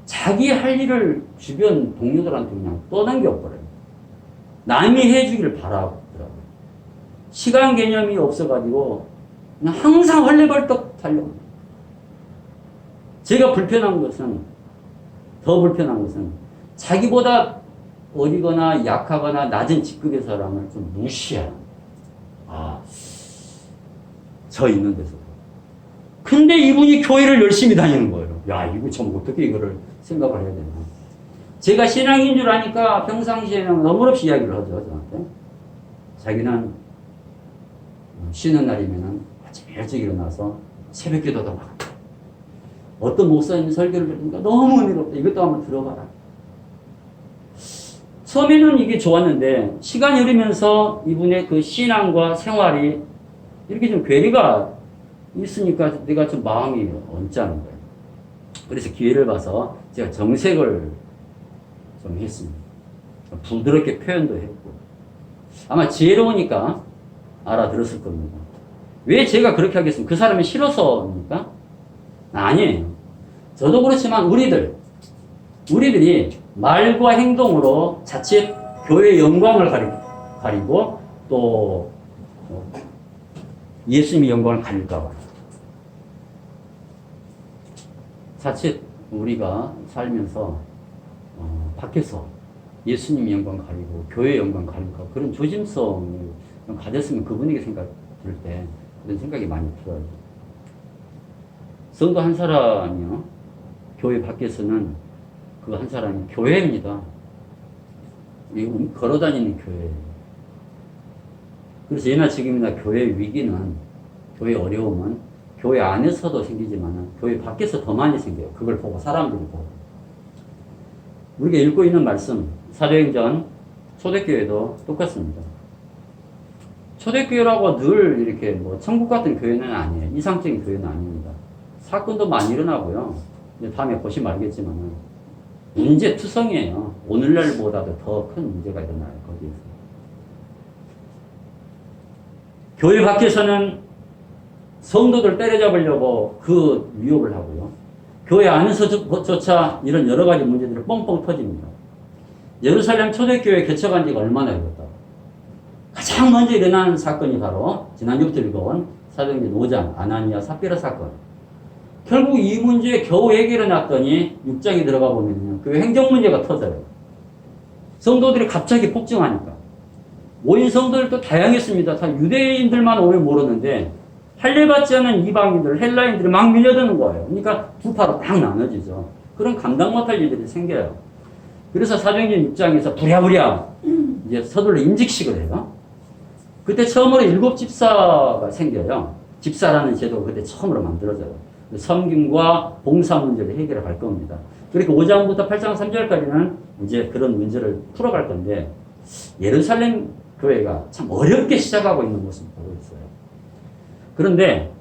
자기 할 일을 주변 동료들한테 그냥 떠넘겨버려요. 남이 해주길 바라더라고요. 시간 개념이 없어가지고 그냥 항상 헐레벌떡 달려옵니다. 제가 더 불편한 것은 자기보다 어리거나 약하거나 낮은 직급의 사람을 좀 무시하는. 저 있는 데서. 근데 이분이 교회를 열심히 다니는 거예요. 야, 이거 참 어떻게 이거를 생각을 해야 되나. 제가 신앙인 줄 아니까 평상시에는 너무없이 이야기를 하죠, 저한테. 자기는 쉬는 날이면은 아침 일찍 일어나서 새벽 기도도 막. 어떤 목사님 설교를 들으니까 너무 은혜롭다. 이것도 한번 들어봐라. 처음에는 이게 좋았는데, 시간이 흐르면서 이분의 그 신앙과 생활이 이렇게 좀 괴리가 있으니까 내가 좀 마음이 언짢은 거예요. 그래서 기회를 봐서 제가 정색을 좀 했습니다. 부드럽게 표현도 했고. 아마 지혜로우니까 알아들었을 겁니다. 왜 제가 그렇게 하겠습니까? 그 사람이 싫어서입니까? 아니에요. 저도 그렇지만 우리들이 말과 행동으로 자칫 교회의 영광을 가리고 또 예수님의 영광을 가릴까 봐. 자칫 우리가 살면서 밖에서 예수님의 영광 가리고 교회의 영광 가릴까 그런 조심성을 가졌으면 그분에게 생각 들 때 그런 생각이 많이 들어요. 성도 한 사람이요, 교회 밖에서는 그 한 사람이 교회입니다. 걸어다니는 교회예요. 그래서 예나 지금이나 교회 위기는, 교회 어려움은 교회 안에서도 생기지만 교회 밖에서 더 많이 생겨요. 그걸 보고, 사람들이 보고. 우리가 읽고 있는 말씀, 사도행전 초대교회도 똑같습니다. 초대교회라고 늘 이렇게 뭐 천국 같은 교회는 아니에요. 이상적인 교회는 아닙니다. 사건도 많이 일어나고요. 이제 다음에 보시면 알겠지만 문제투성이에요. 오늘날보다도 더 큰 문제가 일어나요. 거기에서. 교회 밖에서는 성도들 때려잡으려고 그 위협을 하고요. 교회 안에서조차 이런 여러 가지 문제들이 뻥뻥 터집니다. 예루살렘 초대교회 개척한 지가 얼마나 됐다. 가장 먼저 일어나는 사건이 바로 지난주부터 읽어온 사도행전 5장 아나니아 삽비라 사건. 결국 이 문제 겨우 해결해 놨더니 6장에 들어가 보면요, 그 행정 문제가 터져요. 성도들이 갑자기 폭증하니까. 모인 성도들도 다양했습니다. 다 유대인들만 오면 모르는데 할례받지 않은 이방인들, 헬라인들이 막 밀려드는 거예요. 그러니까 두 파로 딱 나눠지죠. 그런 감당 못할 일들이 생겨요. 그래서 사도행전 6장에서 부랴부랴 이제 서둘러 임직식을 해요. 그때 처음으로 7 집사가 생겨요. 집사라는 제도가 그때 처음으로 만들어져요. 섬김과 봉사 문제를 해결해 갈 겁니다. 그렇게 5장부터 8장 3절까지는 이제 그런 문제를 풀어갈 건데, 예루살렘 교회가 참 어렵게 시작하고 있는 모습을 보고 있어요. 그런데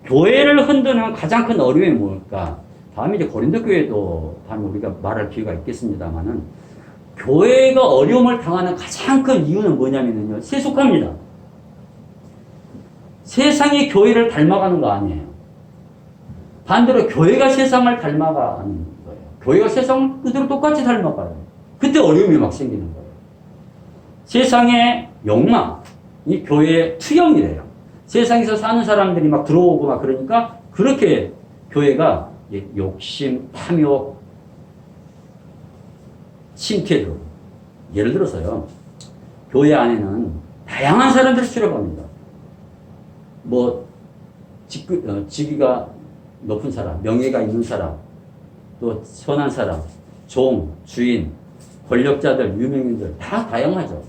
교회를 흔드는 가장 큰 어려움이 뭘까? 다음에 이제 고린도 교회도 다음에 우리가 말할 기회가 있겠습니다만은, 교회가 어려움을 당하는 가장 큰 이유는 뭐냐면요, 세속화입니다. 세상이 교회를 닮아가는 거 아니에요. 반대로 교회가 세상을 닮아가는 거예요. 교회가 세상을 그대로 똑같이 닮아가요. 그때 어려움이 막 생기는 거예요. 세상의 욕망이 교회의 투영이래요. 세상에서 사는 사람들이 막 들어오고 막 그러니까 그렇게 교회가 욕심, 탐욕, 신태로 예를 들어서요. 교회 안에는 다양한 사람들이 출입합니다. 뭐 직위가 높은 사람, 명예가 있는 사람, 또 선한 사람, 종, 주인, 권력자들, 유명인들 다 다양하죠.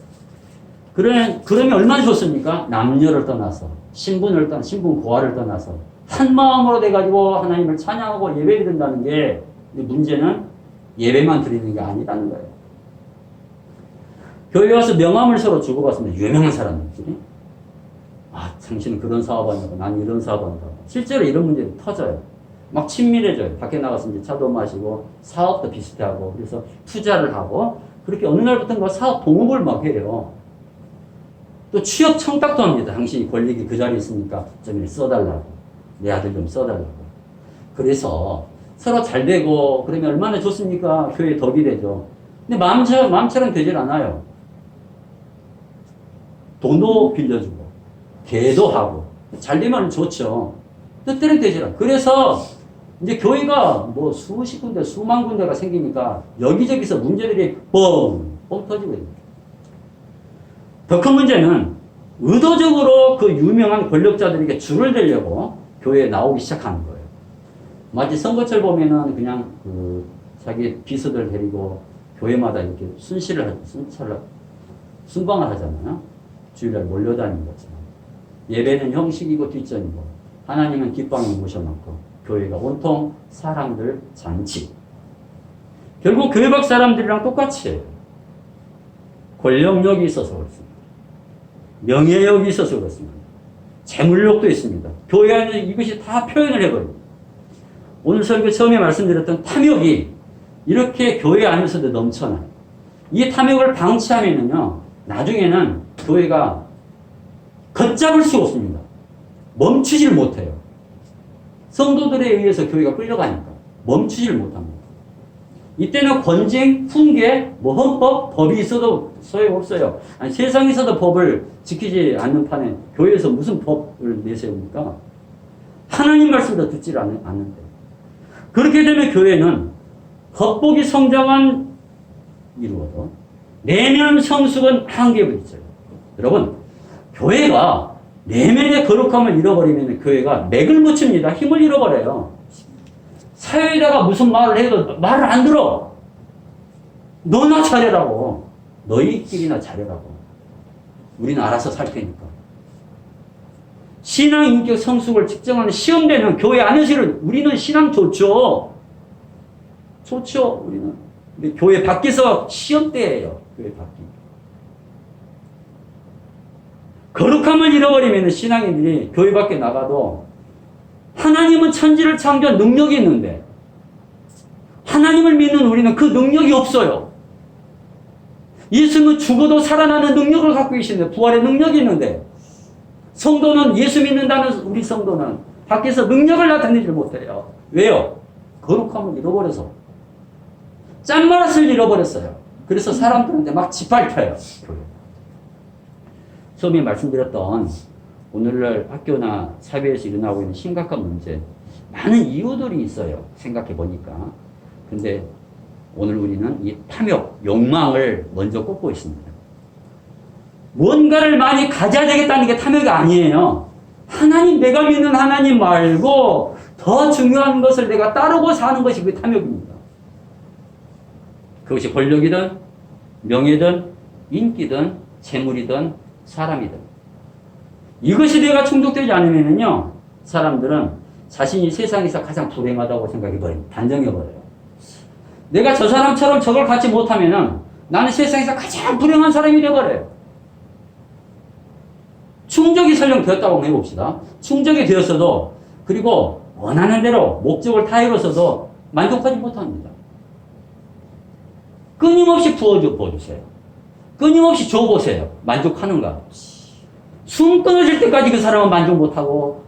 그러면 얼마나 좋습니까? 남녀를 떠나서 신분 고하를 떠나서 한 마음으로 돼가지고 하나님을 찬양하고 예배를 드린다는 게 문제는 예배만 드리는 게 아니라는 거예요. 교회 와서 명함을 서로 주고받습니다. 유명한 사람들끼리. 아, 당신은 그런 사업한다고, 난 이런 사업한다고. 실제로 이런 문제도 터져요. 막 친밀해져요. 밖에 나가서 이제 차도 마시고 사업도 비슷하고 그래서 투자를 하고 그렇게 어느 날부터인가 사업 동업을 막 해요. 또 취업 청탁도 합니다. 당신이 권력이 그 자리에 있으니까 좀 써달라고. 내 아들 좀 써달라고. 그래서 서로 잘 되고 그러면 얼마나 좋습니까? 교회에 덕이 되죠. 근데 마음처럼 되질 않아요. 돈도 빌려주고 개도 하고 잘 되면 좋죠. 뜻대로 되질 않아요. 그래서 이제 교회가 뭐 수십 군데 수만 군데가 생기니까 여기저기서 문제들이 뻥 터지고 있는 거예요. 더 큰 문제는 의도적으로 그 유명한 권력자들에게 줄을 대려고 교회에 나오기 시작하는 거예요. 마치 선거철 보면은 그냥 자기 비서들 데리고 교회마다 이렇게 순방을 하잖아요. 주일날 몰려다니는 것처럼. 예배는 형식이고 뒷전이고 하나님은 뒷방에 모셔놓고 교회가 온통 사람들 잔치. 결국 교회 밖 사람들이랑 똑같이 해요. 권력력이 있어서 그렇습니다. 명예욕이 있어서 그렇습니다. 재물욕도 있습니다. 교회 안에 이것이 다 표현을 해버립니다. 오늘 설교 처음에 말씀드렸던 탐욕이 이렇게 교회 안에서도 넘쳐나요. 이 탐욕을 방치하면요, 나중에는 교회가 걷잡을 수가 없습니다. 멈추질 못해요. 성도들에 의해서 교회가 끌려가니까 멈추질 못합니다. 이때는 권쟁, 훈계, 헌법, 법이 있어도 소용없어요. 아니, 세상에서도 법을 지키지 않는 판에 교회에서 무슨 법을 내세웁니까? 하나님 말씀도 듣지 않는데. 그렇게 되면 교회는 겉보기 성장은 이루어도 내면 성숙은 한계가 있어요. 여러분, 교회가 내면의 거룩함을 잃어버리면 교회가 맥을 못 칩니다. 힘을 잃어버려요. 사회에다가 무슨 말을 해도 말을 안 들어. 너나 잘해라고. 너희끼리나 잘해라고. 우리는 알아서 살 테니까. 신앙 인격 성숙을 측정하는 시험대는 교회 안에서는 우리는 신앙 좋죠. 좋죠. 우리는. 근데 교회 밖에서 시험대예요. 교회 밖이. 거룩함을 잃어버리면 신앙인들이 교회 밖에 나가도 하나님은 천지를 창조한 능력이 있는데 하나님을 믿는 우리는 그 능력이 없어요. 예수는 죽어도 살아나는 능력을 갖고 계시는데 부활의 능력이 있는데 성도는 예수 믿는다는 우리 성도는 밖에서 능력을 나타내지 못해요. 왜요? 거룩함을 잃어버려서 짠맛을 잃어버렸어요. 그래서 사람들한테 막 짓밟혀요. 처음에 말씀드렸던 오늘날 학교나 사회에서 일어나고 있는 심각한 문제, 많은 이유들이 있어요. 생각해 보니까. 근데 오늘 우리는 이 탐욕, 욕망을 먼저 꼽고 있습니다. 뭔가를 많이 가져야 되겠다는 게 탐욕이 아니에요. 하나님, 내가 믿는 하나님 말고 더 중요한 것을 내가 따르고 사는 것이 그 탐욕입니다. 그것이 권력이든 명예든 인기든 재물이든 사람이든. 이것이 내가 충족되지 않으면요, 사람들은 자신이 세상에서 가장 불행하다고 생각해버립니다. 단정해버려요. 내가 저 사람처럼 저걸 갖지 못하면은 나는 세상에서 가장 불행한 사람이 되어버려요. 충족이 설령 되었다고 해봅시다. 충족이 되었어도, 그리고 원하는 대로 목적을 다 이뤘어도 만족하지 못합니다. 끊임없이 부어주세요. 끊임없이 줘보세요. 만족하는가? 숨 끊어질 때까지 그 사람은 만족 못하고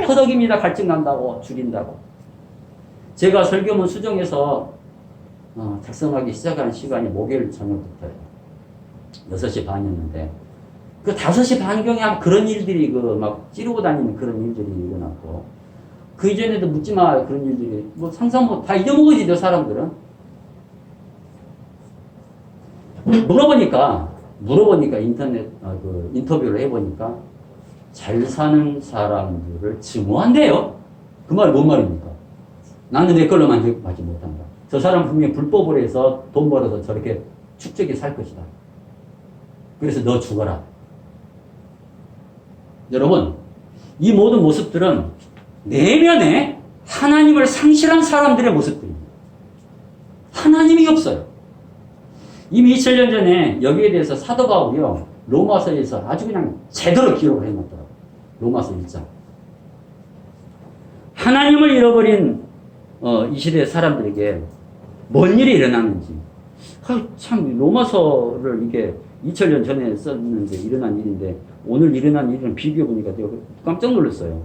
허덕입니다. 갈증 난다고 줄인다고. 제가 설교문 수정해서 작성하기 시작하는 시간이 목요일 저녁부터예요. 6시 반이었는데 그 5시 반경에 아마 그런 일들이 막 찌르고 다니는 그런 일들이 일어났고, 그 이전에도 묻지 마. 그런 일들이. 뭐 상상 다 잊어먹어지, 저 사람들은. 물어보니까 인터뷰를 해보니까 잘 사는 사람들을 증오한대요. 그 말이 뭔 말입니까? 나는 내 걸로만 하지 못한다. 저 사람 분명히 불법으로 해서 돈 벌어서 저렇게 축적해 살 것이다. 그래서 너 죽어라. 여러분, 이 모든 모습들은 내면에 하나님을 상실한 사람들의 모습들입니다. 하나님이 없어요. 이미 2000년 전에 여기에 대해서 사도 바울이요, 로마서에서 아주 그냥 제대로 기록을 해놓더라고요. 로마서 1장. 하나님을 잃어버린 이 시대의 사람들에게 뭔 일이 일어났는지. 참, 로마서를 이게 2000년 전에 썼는데 일어난 일인데 오늘 일어난 일이랑 비교해보니까 내가 깜짝 놀랐어요.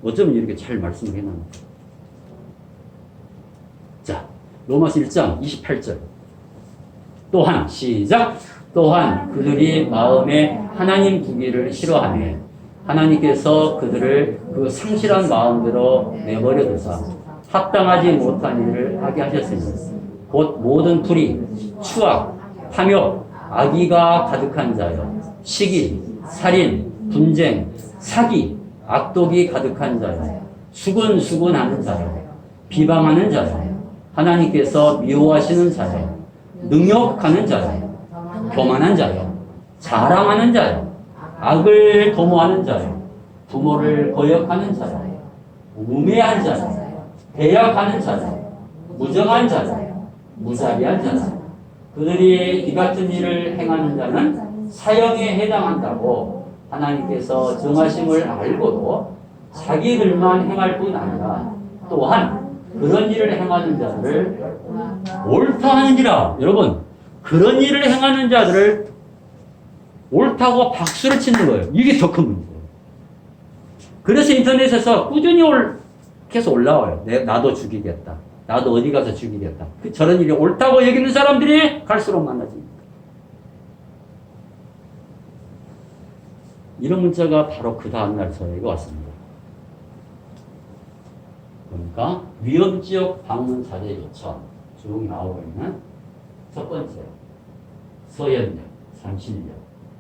어쩌면 이렇게 잘 말씀을 해놨나. 자, 로마서 1장 28절. 또한, 시작! 또한 그들이 마음에 하나님 두기를 싫어하며 하나님께서 그들을 그 상실한 마음대로 내버려 두사 합당하지 못한 일을 하게 하셨으니 곧 모든 불의, 추악, 탐욕, 악의가 가득한 자여, 시기, 살인, 분쟁, 사기, 악독이 가득한 자여, 수근수근하는 자여, 비방하는 자여, 하나님께서 미워하시는 자여, 능욕하는 자여, 교만한 자여, 자랑하는 자여, 악을 도모하는 자여, 부모를 거역하는 자여, 우매한 자여, 대역하는 자여, 무정한 자여, 무자비한 자여. 그들이 이 같은 일을 행하는 자는 사형에 해당한다고 하나님께서 정하심을 알고도 자기들만 행할 뿐 아니라 또한 그런 일을 행하는 자들을 옳다 하는지라. 여러분, 그런 일을 행하는 자들을 옳다고 박수를 치는 거예요. 이게 더 큰 문제예요. 그래서 인터넷에서 꾸준히 계속 올라와요. 나도 죽이겠다. 나도 어디 가서 죽이겠다. 저런 일이 옳다고 여기는 사람들이 갈수록 많아집니다. 이런 문자가 바로 그 다음날 저에게 왔습니다. 그러니까 위험지역 방문 자제 요청 쭉 나오고 있는 첫 번째 서현역, 삼신역,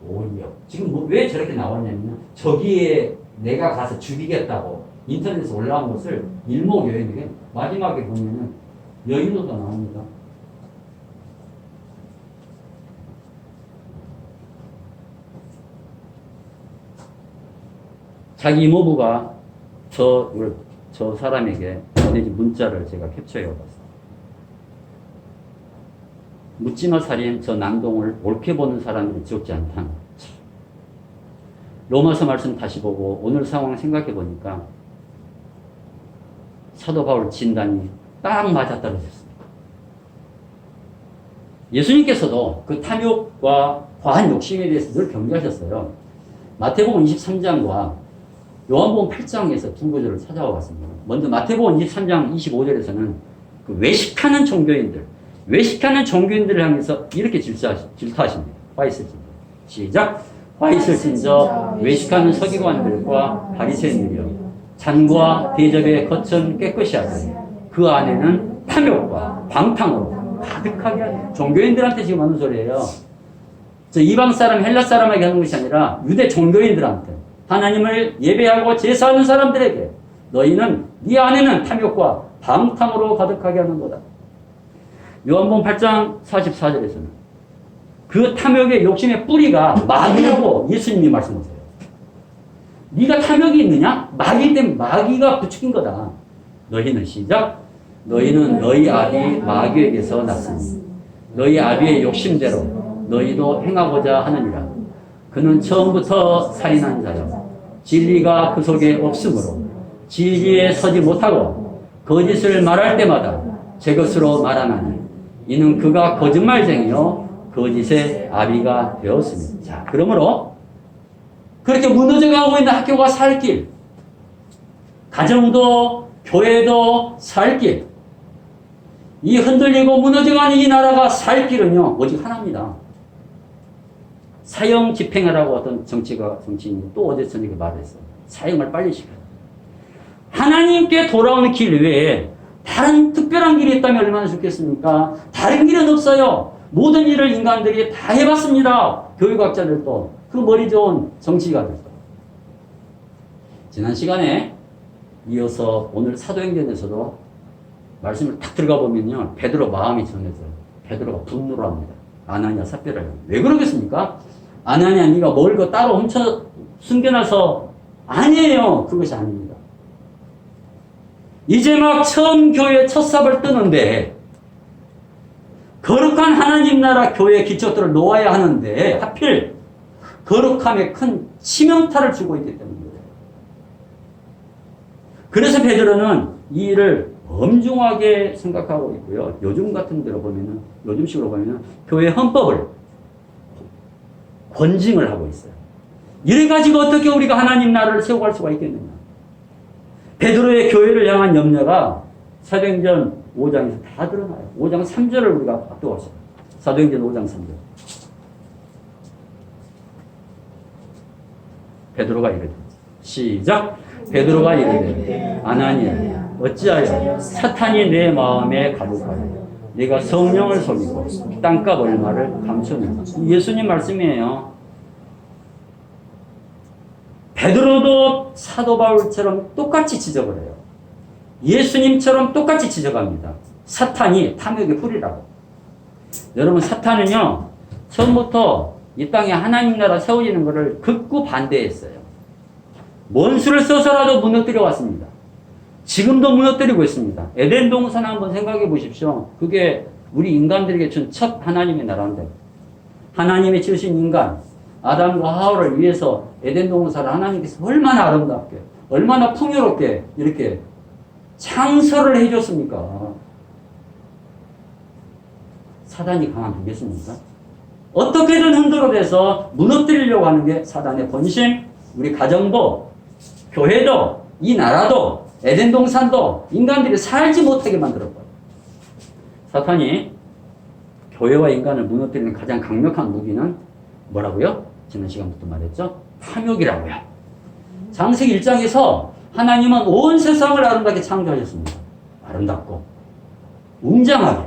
오은역. 지금 왜 저렇게 나왔냐면 저기에 내가 가서 죽이겠다고 인터넷에 올라온 것을 일목요연하게 마지막에 보면은 여의도가 나옵니다. 자기 이모부가 저 사람에게 보내준 문자를 제가 캡처해 봤어요. 묻지마 살인 저 난동을 옳게 보는 사람들이 적지 않다는. 로마서 말씀 다시 보고 오늘 상황 생각해 보니까 사도 바울 진단이 딱 맞아떨어졌습니다. 예수님께서도 그 탐욕과 과한 욕심에 대해서 늘 경계하셨어요. 마태복음 23장과 요한복음 8장에서 두 구절을 찾아와 봤습니다. 먼저 마태복음 23장 25절에서는 그 외식하는 종교인들을 향해서 이렇게 질투하십니다. 화 있을진저. 시작. 화 있을진저 외식하는 서기관들과 바리새인들이여 잔과 대접에 거천 깨끗이 하되 그 안에는 탐욕과 방탕으로 가득하게 하네. 종교인들한테 지금 하는 소리예요. 저 이방 사람, 헬라 사람에게 하는 것이 아니라 유대 종교인들한테 하나님을 예배하고 제사하는 사람들에게 너희는 네 안에는 탐욕과 방탕으로 가득하게 하는 거다. 요한복음 8장 44절에서는 그 탐욕의 욕심의 뿌리가 마귀라고 예수님이 말씀하세요. 네가 탐욕이 있느냐? 마귀 때문에 마귀가 부추긴 거다. 너희는 시작. 너희는 너희 아비 마귀에게서 났으니 너희 아비의 욕심대로 너희도 행하고자 하느니라. 그는 처음부터 살인한 자요 진리가 그 속에 없으므로 진리에 서지 못하고 거짓을 말할 때마다 제 것으로 말하나니 이는 그가 거짓말쟁이요 거짓의 아비가 되었습니다. 자, 그러므로 그렇게 무너져가고 있는 학교가 살 길, 가정도 교회도 살 길, 이 흔들리고 무너져가는 이 나라가 살 길은요 오직 하나입니다. 사형 집행하라고 어떤 정치인이 또 어제 저녁에 말했어요. 사형을 빨리 시켜라. 하나님께 돌아오는 길 외에 다른 특별한 길이 있다면 얼마나 좋겠습니까? 다른 길은 없어요. 모든 일을 인간들이 다 해봤습니다. 교육학자들도, 그 머리 좋은 정치가들도. 지난 시간에 이어서 오늘 사도행전에서도 말씀을 딱 들어가 보면요, 베드로 마음이 전해져요. 베드로가 분노를 합니다. 아나니아 삽비라를. 왜 그러겠습니까? 아나니아 네가 뭘 거 따로 훔쳐 숨겨놔서 아니에요. 그것이 아닙니다. 이제 막 처음 교회 첫 삽을 뜨는데 거룩한 하나님 나라 교회 기초들을 놓아야 하는데 하필 거룩함에 큰 치명타를 주고 있기 때문입니다. 그래서 베드로는 이 일을 엄중하게 생각하고 있고요. 요즘 같은 데로 보면은, 요즘식으로 보면은 교회 헌법을 권징을 하고 있어요. 이래가지고 어떻게 우리가 하나님 나라를 세워갈 수가 있겠느냐. 베드로의 교회를 향한 염려가 사도행전 5장에서 다 드러나요. 5장 3절을 우리가 압도하죠. 사도행전 5장 3절. 베드로가 이르되, 시작. 베드로가 이르되, 아나니아 어찌하여 사탄이 내 마음에 가득하여 네가 성령을 속이고 땅값 얼마를 감추느냐. 예수님 말씀이에요. 베드로도 사도 바울처럼 똑같이 지적을 해요. 예수님처럼 똑같이 지적합니다. 사탄이 탐욕의 뿌리라고. 여러분, 사탄은요, 처음부터 이 땅에 하나님 나라 세워지는 것을 극구 반대했어요. 뭔 수를 써서라도 무너뜨려 왔습니다. 지금도 무너뜨리고 있습니다. 에덴 동산 한번 생각해 보십시오. 그게 우리 인간들에게 준 첫 하나님의 나라인데, 하나님이 지으신 인간, 아담과 하와를 위해서 에덴 동산을 하나님께서 얼마나 아름답게, 얼마나 풍요롭게 이렇게 창설을 해줬습니까? 사단이 가만두겠습니까? 어떻게든 흔들어대서 무너뜨리려고 하는 게 사단의 본심. 우리 가정도, 교회도, 이 나라도, 에덴 동산도 인간들이 살지 못하게 만들었거든요. 사탄이 교회와 인간을 무너뜨리는 가장 강력한 무기는 뭐라고요? 지난 시간부터 말했죠? 탐욕이라고요. 창세기 1장에서 하나님은 온 세상을 아름답게 창조하셨습니다. 아름답고 웅장하게.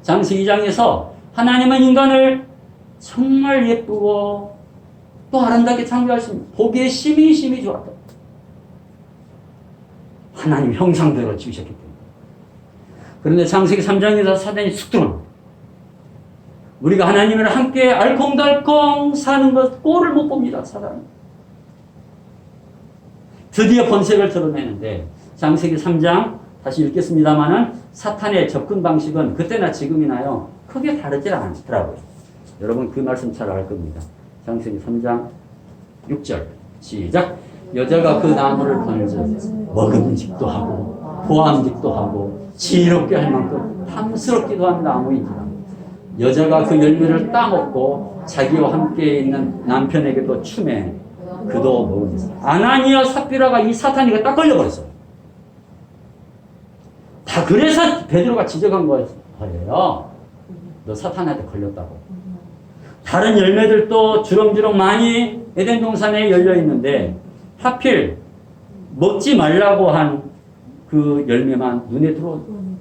창세기 2장에서 하나님은 인간을 정말 예쁘고 또 아름답게 창조하셨습니다. 보기에 심히 좋았다. 하나님 형상대로 지으셨기 때문에. 그런데 창세기 3장에서 사단이 쑥 들어옵니다. 우리가 하나님을 함께 알콩달콩 사는 것 꼴을 못 봅니다. 사단. 드디어 본색을 드러내는데 창세기 3장 다시 읽겠습니다만은 사탄의 접근 방식은 그때나 지금이나요 크게 다르지 않더라고요. 여러분 그 말씀 잘 알 겁니다. 창세기 3장 6절 시작. 여자가 그 나무를 던져 먹음직도 하고 보암직도 하고 지혜롭게 할 만큼 탐스럽기도 한 나무인지라. 여자가 그 열매를 따먹고 자기와 함께 있는 남편에게도 추매 그도 먹으면서. 아나니아 삽비라가 이 사탄이가 딱 걸려버렸어요. 다 그래서 베드로가 지적한 거예요. 너 사탄한테 걸렸다고. 다른 열매들도 주렁주렁 많이 에덴 동산에 열려 있는데 하필 먹지 말라고 한 그 열매만 눈에 들어온.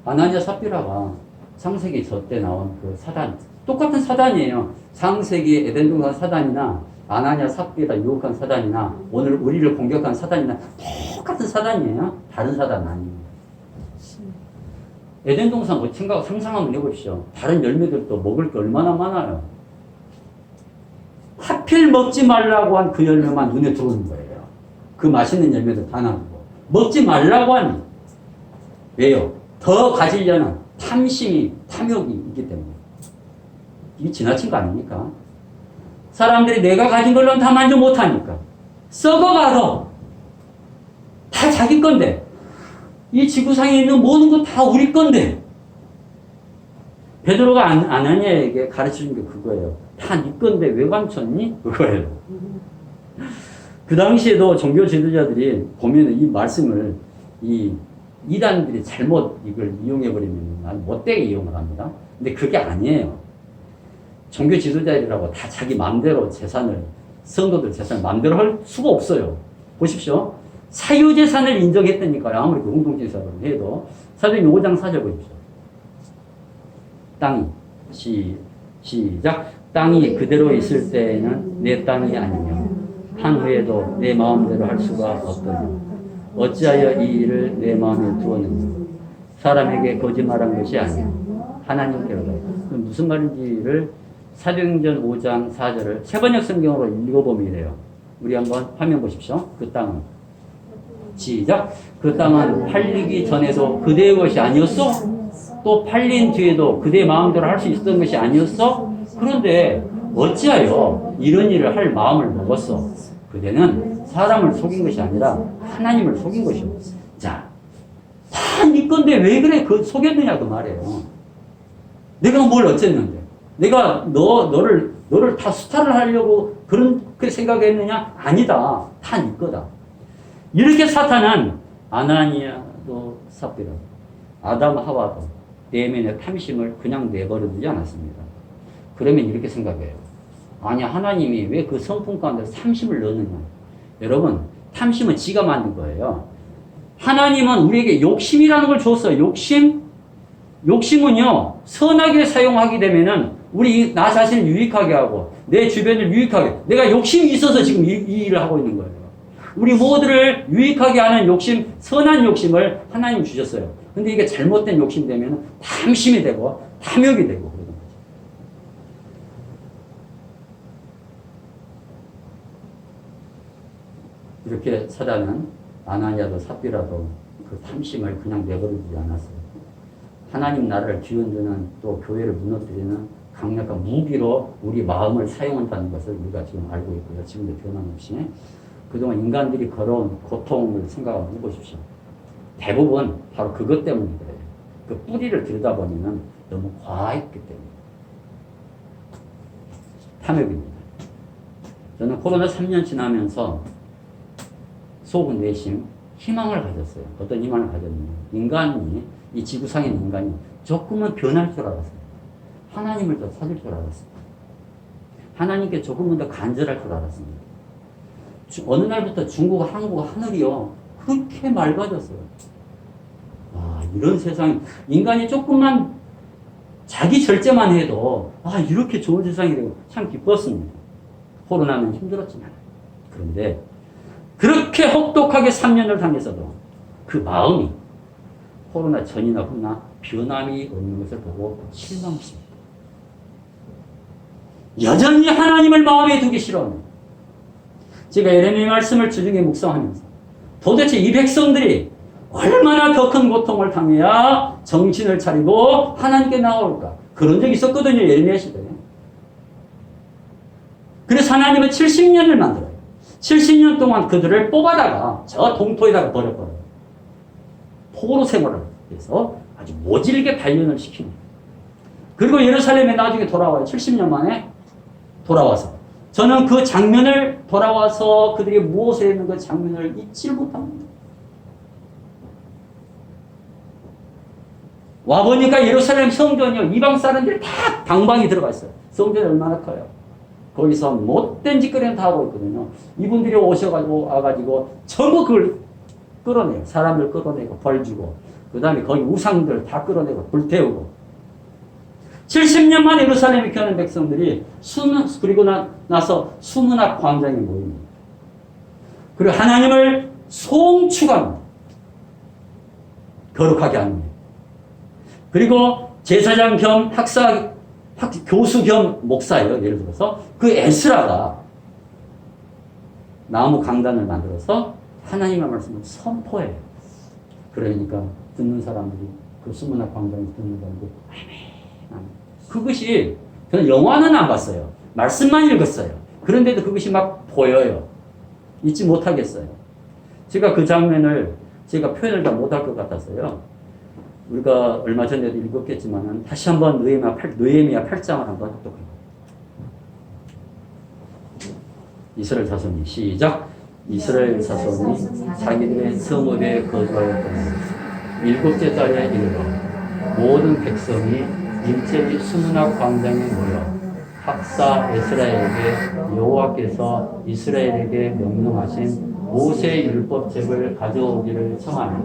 아나니아 삽비라가 창세기 저때 나온 그 사단, 똑같은 사단이에요. 창세기 에덴 동산 사단이나 아나니아 삽비라 유혹한 사단이나 오늘 우리를 공격한 사단이나 똑같은 사단이에요. 다른 사단 아니에요. 에덴 동산 뭐 상상 한번 해보십시오. 다른 열매들도 먹을 게 얼마나 많아요. 하필 먹지 말라고 한 그 열매만 눈에 들어오는 거예요. 그 맛있는 열매들 다 나오고. 먹지 말라고 하니. 왜요? 더 가지려는 탐욕이 있기 때문에. 이게 지나친 거 아닙니까? 사람들이 내가 가진 걸로는 다 만족 못하니까. 썩어가도 다 자기 건데. 이 지구상에 있는 모든 것 다 우리 건데. 베드로가 아나니아에게 가르쳐준 게 그거예요. 다 네 건데 왜 감췄니? 그거예요. 그 당시에도 종교 지도자들이 보면 이 말씀을 이 이단들이 잘못 이걸 이용해버리면 아주 못되게 이용을 합니다. 근데 그게 아니에요. 종교 지도자들이라고 다 자기 마음대로 재산을, 성도들 재산을 마음대로 할 수가 없어요. 보십시오. 사유재산을 인정했다니까요. 아무리 그 공동체사로 해도. 사도행전 5장 4절 보십시오. 땅이 시작. 땅이 그대로 있을 때에는 내 땅이 아니며 한 후에도 내 마음대로 할 수가 없더니 어찌하여 이 일을 내 마음에 두었느냐. 사람에게 거짓말한 것이 아니야. 하나님께로다. 무슨 말인지를 사도행전 5장 4절을 세번역 성경으로 읽어보면 이래요. 우리 한번 화면 보십시오. 그 땅은 시작. 그 땅은 팔리기 전에도 그대의 것이 아니었어? 또 팔린 뒤에도 그대의 마음대로 할 수 있었던 것이 아니었어? 그런데 어찌하여 이런 일을 할 마음을 먹었어? 그대는 사람을 속인 것이 아니라 하나님을 속인 것이오. 자, 다 네 건데 왜 그래? 속였느냐 그 말이에요. 내가 뭘 어쨌는데? 내가 너를 다 수탈을 하려고 그렇게 생각했느냐? 아니다. 다 네 거다. 이렇게 사탄은 아나니아도 삽비라, 아담 하와도 내면의 탐심을 그냥 내버려두지 않았습니다. 그러면 이렇게 생각해요. 아니 하나님이 왜 그 성품 가운데 탐심을 넣느냐? 여러분 탐심은 지가 만든 거예요. 하나님은 우리에게 욕심이라는 걸 줬어요. 욕심은요 선하게 사용하게 되면은 나 자신을 유익하게 하고 내 주변을 유익하게, 내가 욕심이 있어서 지금 이 일을 하고 있는 거예요. 우리 모두를 유익하게 하는 욕심, 선한 욕심을 하나님 주셨어요. 근데 이게 잘못된 욕심 되면 탐심이 되고 탐욕이 되고 그러는 거죠. 이렇게 사단은 아나니아도 삽비라도 그 탐심을 그냥 내버려두지 않았어요. 하나님 나라를 뒤흔드는 또 교회를 무너뜨리는 강력한 무기로 우리 마음을 사용한다는 것을 우리가 지금 알고 있고요. 지금도 변함없이. 그동안 인간들이 걸어온 고통을 생각 한번 해보십시오. 대부분 바로 그것 때문에 그래요. 그 뿌리를 들여다보면 너무 과했기 때문에. 탐욕입니다. 저는 코로나 3년 지나면서 속은 내심 희망을 가졌어요. 어떤 희망을 가졌느냐. 인간이, 이 지구상의 인간이 조금은 변할 줄 알았어요. 하나님을 더 찾을 줄 알았습니다. 하나님께 조금은 더 간절할 줄 알았습니다. 어느 날부터 중국, 한국, 하늘이요. 그렇게 맑아졌어요. 아, 이런 세상, 인간이 조금만 자기 절제만 해도, 아, 이렇게 좋은 세상이 되고 참 기뻤습니다. 코로나는 힘들었지만. 그런데, 그렇게 혹독하게 3년을 당했어도 그 마음이 코로나 전이나 후나 변함이 없는 것을 보고 실망했습니다. 여전히 하나님을 마음에 두기 싫어합니다. 제가 예레미야 말씀을 주중에 묵상하면서 도대체 이 백성들이 얼마나 더 큰 고통을 당해야 정신을 차리고 하나님께 나올까? 그런 적이 있었거든요. 예레미야 시대에. 그래서 하나님은 70년을 만들어요. 70년 동안 그들을 뽑아다가 저 동토에다가 버려버려요. 포로 생활을 해서 아주 모질게 단련을 시킵니다. 그리고 예루살렘에 나중에 돌아와요. 70년 만에 돌아와서. 저는 그 장면을 돌아와서 그들이 무엇을 했는 그 장면을 잊지 못합니다. 와보니까 예루살렘 성전이요. 이방 사람들이 다 방방이 들어가 있어요. 성전이 얼마나 커요. 거기서 못된 짓거리는 다 하고 있거든요. 이분들이 와가지고 전부 그걸 끌어내요. 사람들 끌어내고 벌 주고 그 다음에 거기 우상들 다 끌어내고 불태우고 70년 만에 예루살렘에 귀하는 백성들이 그리고 나서 수문학 광장에 모입니다. 그리고 하나님을 송축합니다. 거룩하게 합니다. 그리고 제사장 겸 교수 겸 목사예요. 예를 들어서 그 에스라가 나무 강단을 만들어서 하나님의 말씀을 선포해요. 그러니까 듣는 사람들이 그 수문학 광장에 듣는 사람들이 아멘. 그것이 저는 영화는 안 봤어요. 말씀만 읽었어요. 그런데도 그것이 막 보여요. 잊지 못하겠어요. 제가 그 장면을 제가 표현을 다 못할 것 같았어요. 우리가 얼마 전에도 읽었겠지만 다시 한번 느헤미야 8장을 한번 합독합니다. 이스라엘 자손이 시작. 이스라엘 자손이 자기들의 성읍에 거주하였더니 7째 달에 이르러 모든 백성이 일제히 수문학 광장에 모여 학사 에스라에게 여호와께서 이스라엘에게 명령하신 모세 율법책을 가져오기를 청하며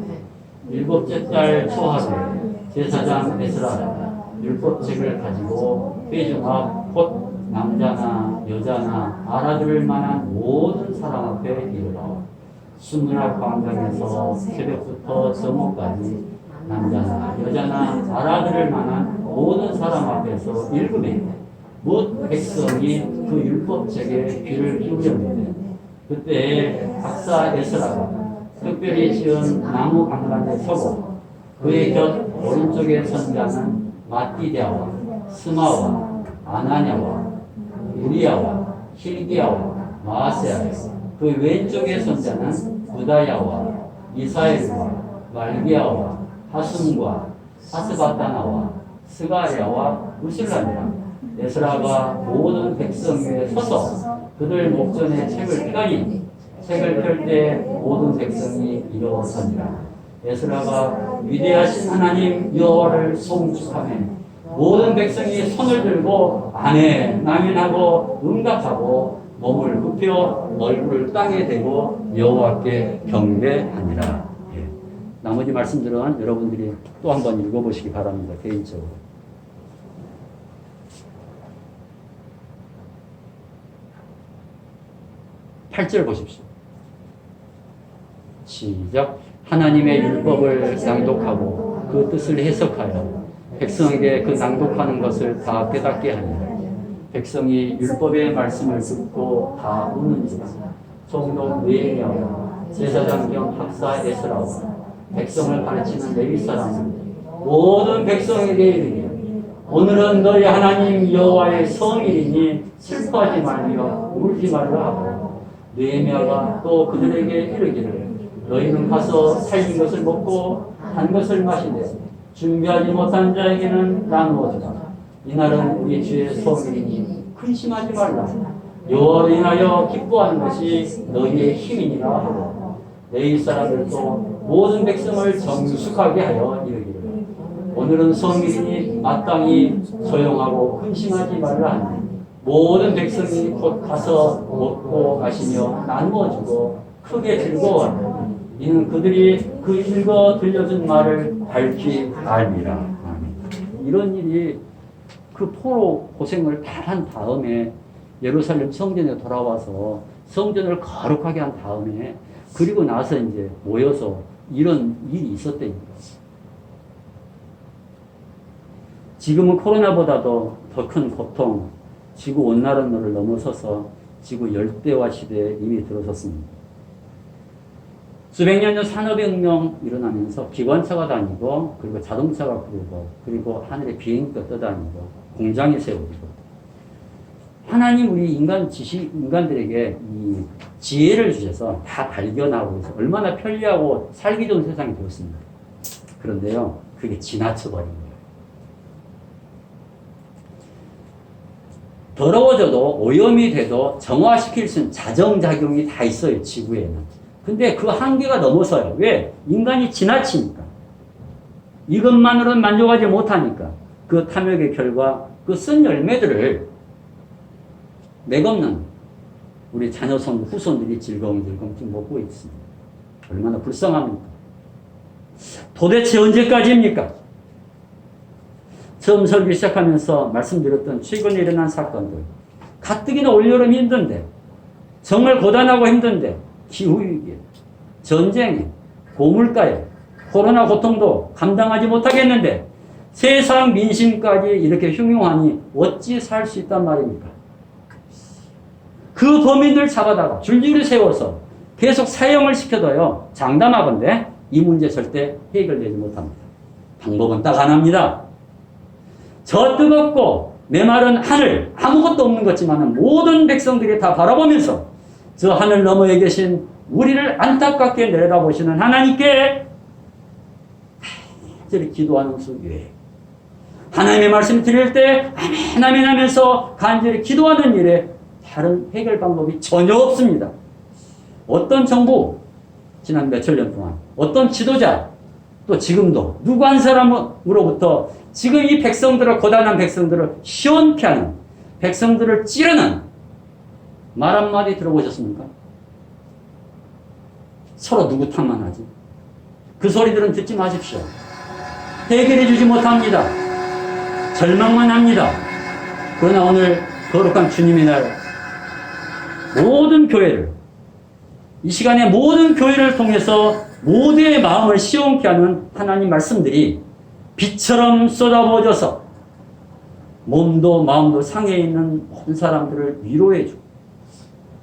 일곱째 달 초하루에 제사장 에스라가 율법책을 가지고 회중 앞 곧 남자나 여자나 알아들을 만한 모든 사람 앞에 이르러 수문학 광장에서 새벽부터 저녁까지 남자나 여자나 알아들을 만한 모든 사람 앞에서 읽으며 뭇 백성이 그 율법책에 귀를 기울였는데 그때 박사 에스라가 특별히 지은 나무 강단에 서고 그의 곁 오른쪽에 선 자는 마띠디아와 스마와 아나냐와 우리야와 힐기야와 마아세야와 그 왼쪽에 선 자는 부다야와 미사엘과 말기야와 하숨과 하스바타나와 스가랴와 우슬람이라 에스라가 모든 백성 위에 서서 그들 목전에 책을 펴니 책을 펼 때 모든 백성이 일어서니라. 에스라가 위대하신 하나님 여호와를 송축하며 모든 백성이 손을 들고 아멘 아멘하고 응답하고 몸을 굽혀 얼굴을 땅에 대고 여호와께 경배하니라. 예. 나머지 말씀들은 여러분들이 또 한번 읽어보시기 바랍니다. 개인적으로. 8절 보십시오. 시작. 하나님의 율법을 낭독하고 그 뜻을 해석하여 백성에게 그 낭독하는 것을 다 깨닫게 하니 백성이 율법의 말씀을 듣고 다 웃는지라. 총독 느헤미야와 제사장 겸 학사 에스라와 백성을 가르치는 레위 사람은 모든 백성에게 이르니 오늘은 너희 하나님 여호와의 성일이니 슬퍼하지 말며 울지 말라 하고 느헤미야가 또 그들에게 이르기를 너희는 가서 살린 것을 먹고 단 것을 마시되 준비하지 못한 자에게는 나누어주라. 이날은 우리 주의 성일이니 근심하지 말라. 여호와를 인하여 기뻐하는 것이 너희의 힘이니라 하고 레위 사람들도 모든 백성을 정숙하게 하여 이르기를 오늘은 성일이니 마땅히 조용하고 근심하지 말라 하니 모든 백성이 곧 가서 먹고 마시며 나누어주고 크게 즐거워하니 이는 그들이 그 읽어 들려준 말을 밝히 알미라. 이런 일이 그 포로 고생을 다 한 다음에 예루살렘 성전에 돌아와서 성전을 거룩하게 한 다음에 그리고 나서 이제 모여서 이런 일이 있었다니까. 지금은 코로나보다도 더 큰 고통, 지구 온난화를 넘어서서 지구 열대화 시대에 이미 들어섰습니다. 수백 년 전 산업혁명 일어나면서 기관차가 다니고 그리고 자동차가 부르고 그리고 하늘에 비행기가 떠다니고 공장이 세워지고 하나님 우리 인간들에게 이 지혜를 주셔서 다 발견하고 해서 얼마나 편리하고 살기 좋은 세상이 되었습니다. 그런데요, 그게 지나쳐버린 거예요. 더러워져도 오염이 돼도 정화시킬 수 있는 자정작용이 다 있어요, 지구에는. 근데 그 한계가 넘어서요. 왜? 인간이 지나치니까. 이것만으로는 만족하지 못하니까. 그 탐욕의 결과 그 쓴 열매들을 맥없는 우리 자녀손, 후손들이 질겅질겅 지금 먹고 있습니다. 얼마나 불쌍합니까? 도대체 언제까지입니까? 처음 설교 시작하면서 말씀드렸던 최근에 일어난 사건들. 가뜩이나 올여름이 힘든데, 정말 고단하고 힘든데, 기후위기에, 전쟁에, 고물가에, 코로나 고통도 감당하지 못하겠는데 세상 민심까지 이렇게 흉흉하니 어찌 살 수 있단 말입니까? 그 범인들 잡아다가 줄줄이 세워서 계속 사형을 시켜둬요. 장담하건대 이 문제 절대 해결되지 못합니다. 방법은 딱 하나입니다. 저 뜨겁고 메마른 하늘, 아무것도 없는 것지만 모든 백성들이 다 바라보면서 저 하늘 너머에 계신 우리를 안타깝게 내려다보시는 하나님께 간절히 기도하는 수에 하나님의 말씀 드릴 때 아멘 아멘 하면서 간절히 기도하는 일에 다른 해결 방법이 전혀 없습니다. 어떤 정부, 지난 몇천 년 동안 어떤 지도자, 또 지금도 누구 한 사람으로부터 지금 이 백성들을, 고단한 백성들을 시원케 하는, 백성들을 찌르는 말 한마디 들어보셨습니까? 서로 누구 탓만 하지? 그 소리들은 듣지 마십시오. 해결해 주지 못합니다. 절망만 합니다. 그러나 오늘 거룩한 주님의 날 모든 교회를, 이 시간에 모든 교회를 통해서 모두의 마음을 시원케 하는 하나님 말씀들이 빛처럼 쏟아부어져서 몸도 마음도 상해 있는 모든 사람들을 위로해 주고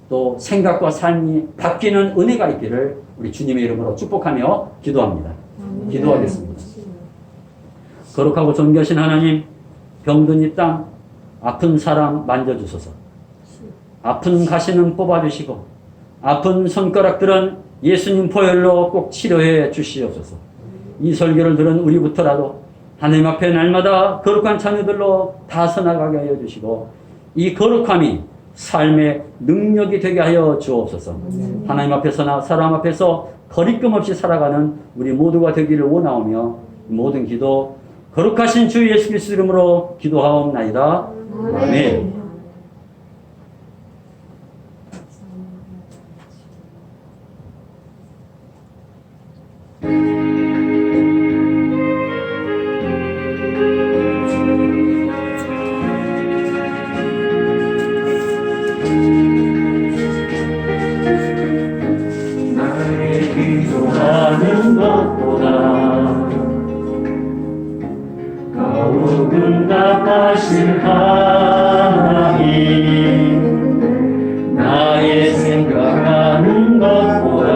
또 생각과 삶이 바뀌는 은혜가 있기를 우리 주님의 이름으로 축복하며 기도합니다. 기도하겠습니다. 거룩하고 존귀하신 하나님, 병든 이 땅, 아픈 사람 만져주소서. 아픈 가시는 뽑아주시고 아픈 손가락들은 예수님 보혈로 꼭 치료해 주시옵소서. 이 설교를 들은 우리부터라도 하나님 앞에 날마다 거룩한 자녀들로 다서나가게 하여 주시고 이 거룩함이 삶의 능력이 되게 하여 주옵소서. 하나님 앞에서나 사람 앞에서 거리낌 없이 살아가는 우리 모두가 되기를 원하오며 모든 기도 거룩하신 주 예수 그리스도 이름으로 기도하옵나이다. 아멘. 나의 기도하는 것보다 더욱 응답하실 하나님, 나의 생각하는 것보다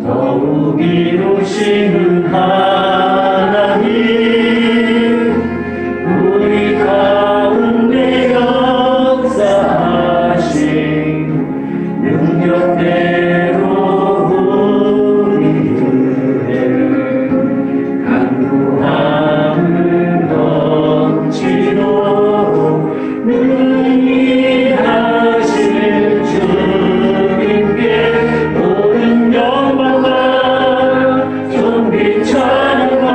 더욱 이루시는 하나님, 우리 가운데 역사하신 능력대로 우리를 간구함을 넘치도록 능히 하실 주님께 모든 영광과 존귀 찬양과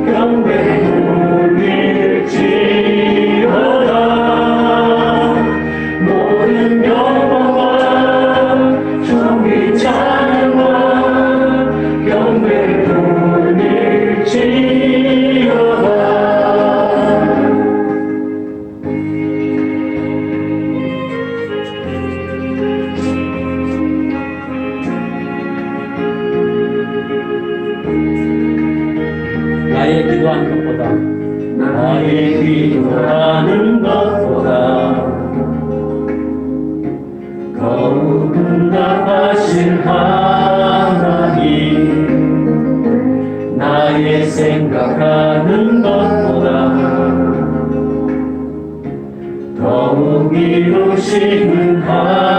경배 돌릴지어다. 모든 영광과 존귀 찬양과 경배 돌릴지어다. 나의 기도하는 것보다 나의 기도하는 것보다 더욱 응답하실 하나님, 나의 생각하는 것보다 더욱 이루시는 하나님,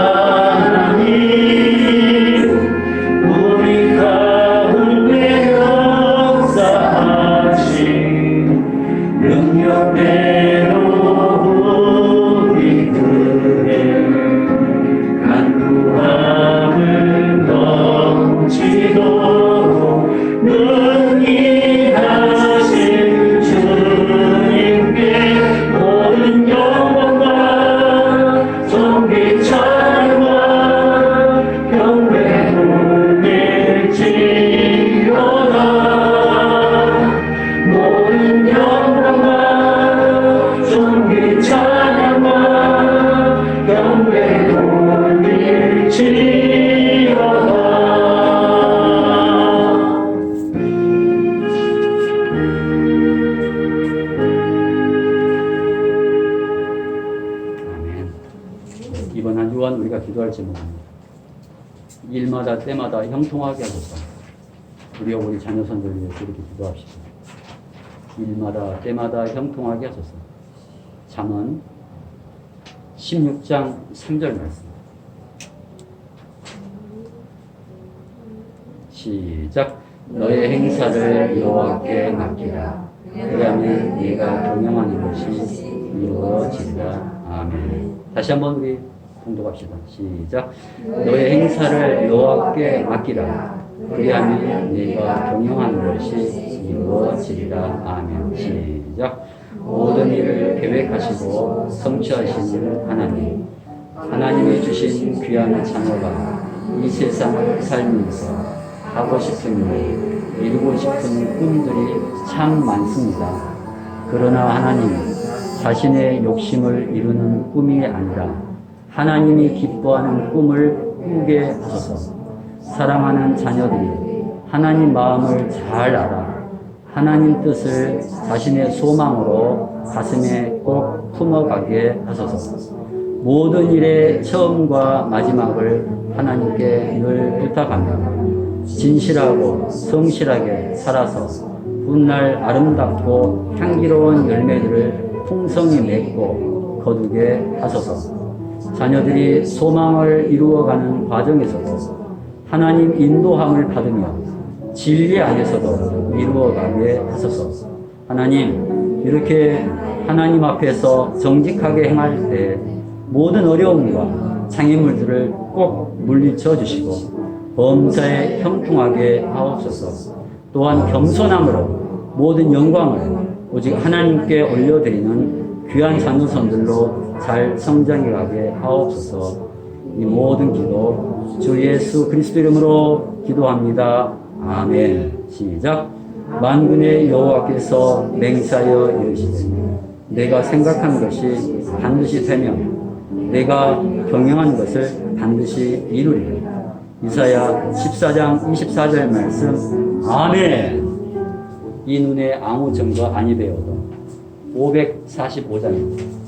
우리 가운데 역사하신 능력대로 우리들의 간구함을 넘치도록 능히 하실 주님께 모든 영광과 존귀 찬양과 경배 돌릴지어다. 모든 영광과 존귀 찬양과 경배 돌릴지어다. 아멘. 이번 한 주간 우리가 기도할 제목은 일마다 때마다 형통하게 하소서. 우리와 우리 자녀 손들 위해서 이렇게 기도합시다. 일마다 때마다 형통하게 하소서. 잠언 16장 3절 말씀. 시작. 너의 행사를 여호와께 맡기라. 그리하면 네가 경영하는 것이 이루어지리라. 아멘. 다시 한번 우리 공독합시다. 시작. 너의 행사를 여호와께 맡기라. 그리하면 네가 경영하는 것이 이루어지리라. 아멘. 시작. 모든 일을 계획하시고 성취하시는 하나님, 하나님이 주신 귀한 자녀가 이 세상을 살면서 하고 싶은 일, 이루고 싶은 꿈들이 참 많습니다. 그러나 하나님, 자신의 욕심을 이루는 꿈이 아니라 하나님이 기뻐하는 꿈을 꾸게 하소서. 사랑하는 자녀들이 하나님 마음을 잘 알아 하나님 뜻을 자신의 소망으로 가슴에 꼭 품어가게 하소서. 모든 일의 처음과 마지막을 하나님께 늘 부탁합니다. 진실하고 성실하게 살아서 훗날 아름답고 향기로운 열매들을 풍성히 맺고 거두게 하소서. 자녀들이 소망을 이루어가는 과정에서도 하나님 인도함을 받으며 진리 안에서도 이루어가게 하소서. 하나님, 이렇게 하나님 앞에서 정직하게 행할 때 모든 어려움과 장애물들을 꼭 물리쳐 주시고 범사에 형통하게 하옵소서. 또한 겸손함으로 모든 영광을 오직 하나님께 올려드리는 귀한 자녀손들로 잘 성장해가게 하옵소서. 이 모든 기도 주 예수 그리스도 이름으로 기도합니다. 아멘. 시작. 만군의 여호와께서 맹세하여 이르시되 내가 생각한 것이 반드시 되며 내가 경영한 것을 반드시 이루리라. 이사야 14장 24절 말씀. 아멘. 이 눈에 아무 증거 아니 되어도 545장입니다.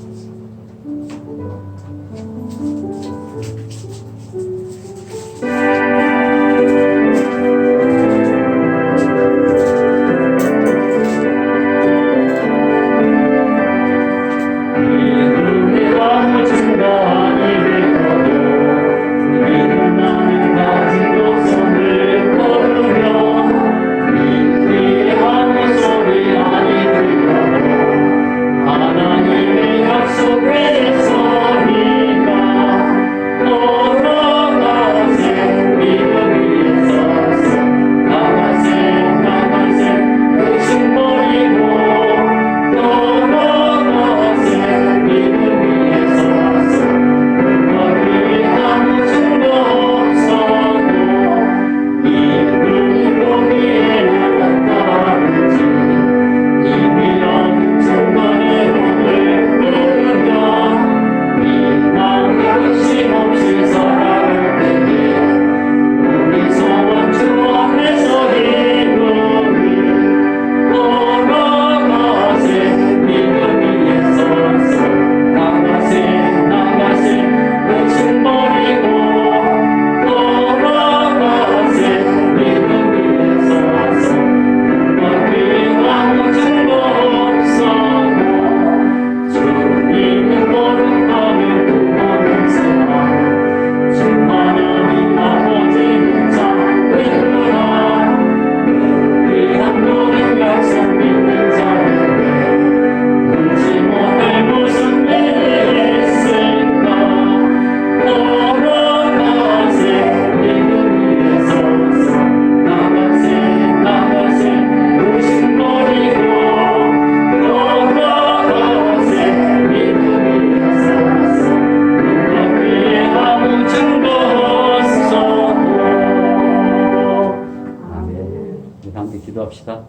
기도합시다.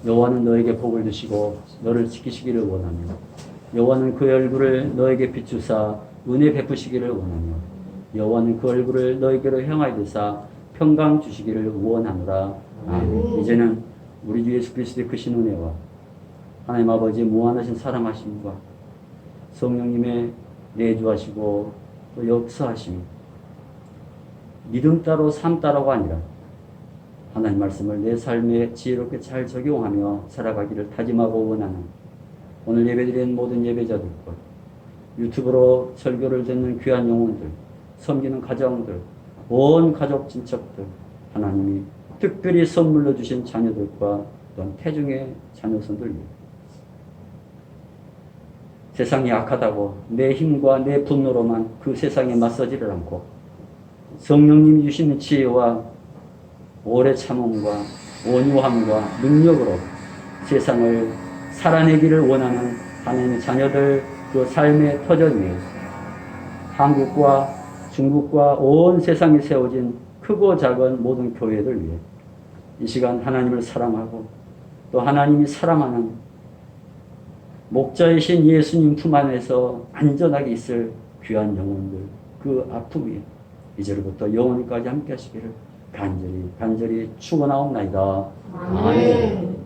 여호와는 너에게 복을 주시고 너를 지키시기를 원하며 여호와는 그 얼굴을 너에게 비추사 은혜 베푸시기를 원하며 여호와는 그 얼굴을 너에게로 향하여 드사 평강 주시기를 원하노라. 아멘. 이제는 우리 주 예수 그리스도의 크신 은혜와 하나님 아버지의 무한하신 사랑하심과 성령님의 내주하시고 또 역사하심, 믿음 따로 삶 따로가 아니라 하나님 말씀을 내 삶에 지혜롭게 잘 적용하며 살아가기를 다짐하고 원하는 오늘 예배드리는 모든 예배자들과 유튜브로 설교를 듣는 귀한 영혼들, 섬기는 가정들, 온 가족 친척들, 하나님이 특별히 선물로 주신 자녀들과 또한 태중의 자녀손들, 세상이 악하다고 내 힘과 내 분노로만 그 세상에 맞서지를 않고 성령님이 주시는 지혜와 오래 참음과 온유함과 능력으로 세상을 살아내기를 원하는 하나님의 자녀들 그 삶의 터전 위에 한국과 중국과 온 세상에 세워진 크고 작은 모든 교회를 위해 이 시간 하나님을 사랑하고 또 하나님이 사랑하는 목자이신 예수님 품 안에서 안전하게 있을 귀한 영혼들 그 아픔 위에 이제로부터 영원히까지 함께 하시기를 간절히 축원하옵나이다. 아멘.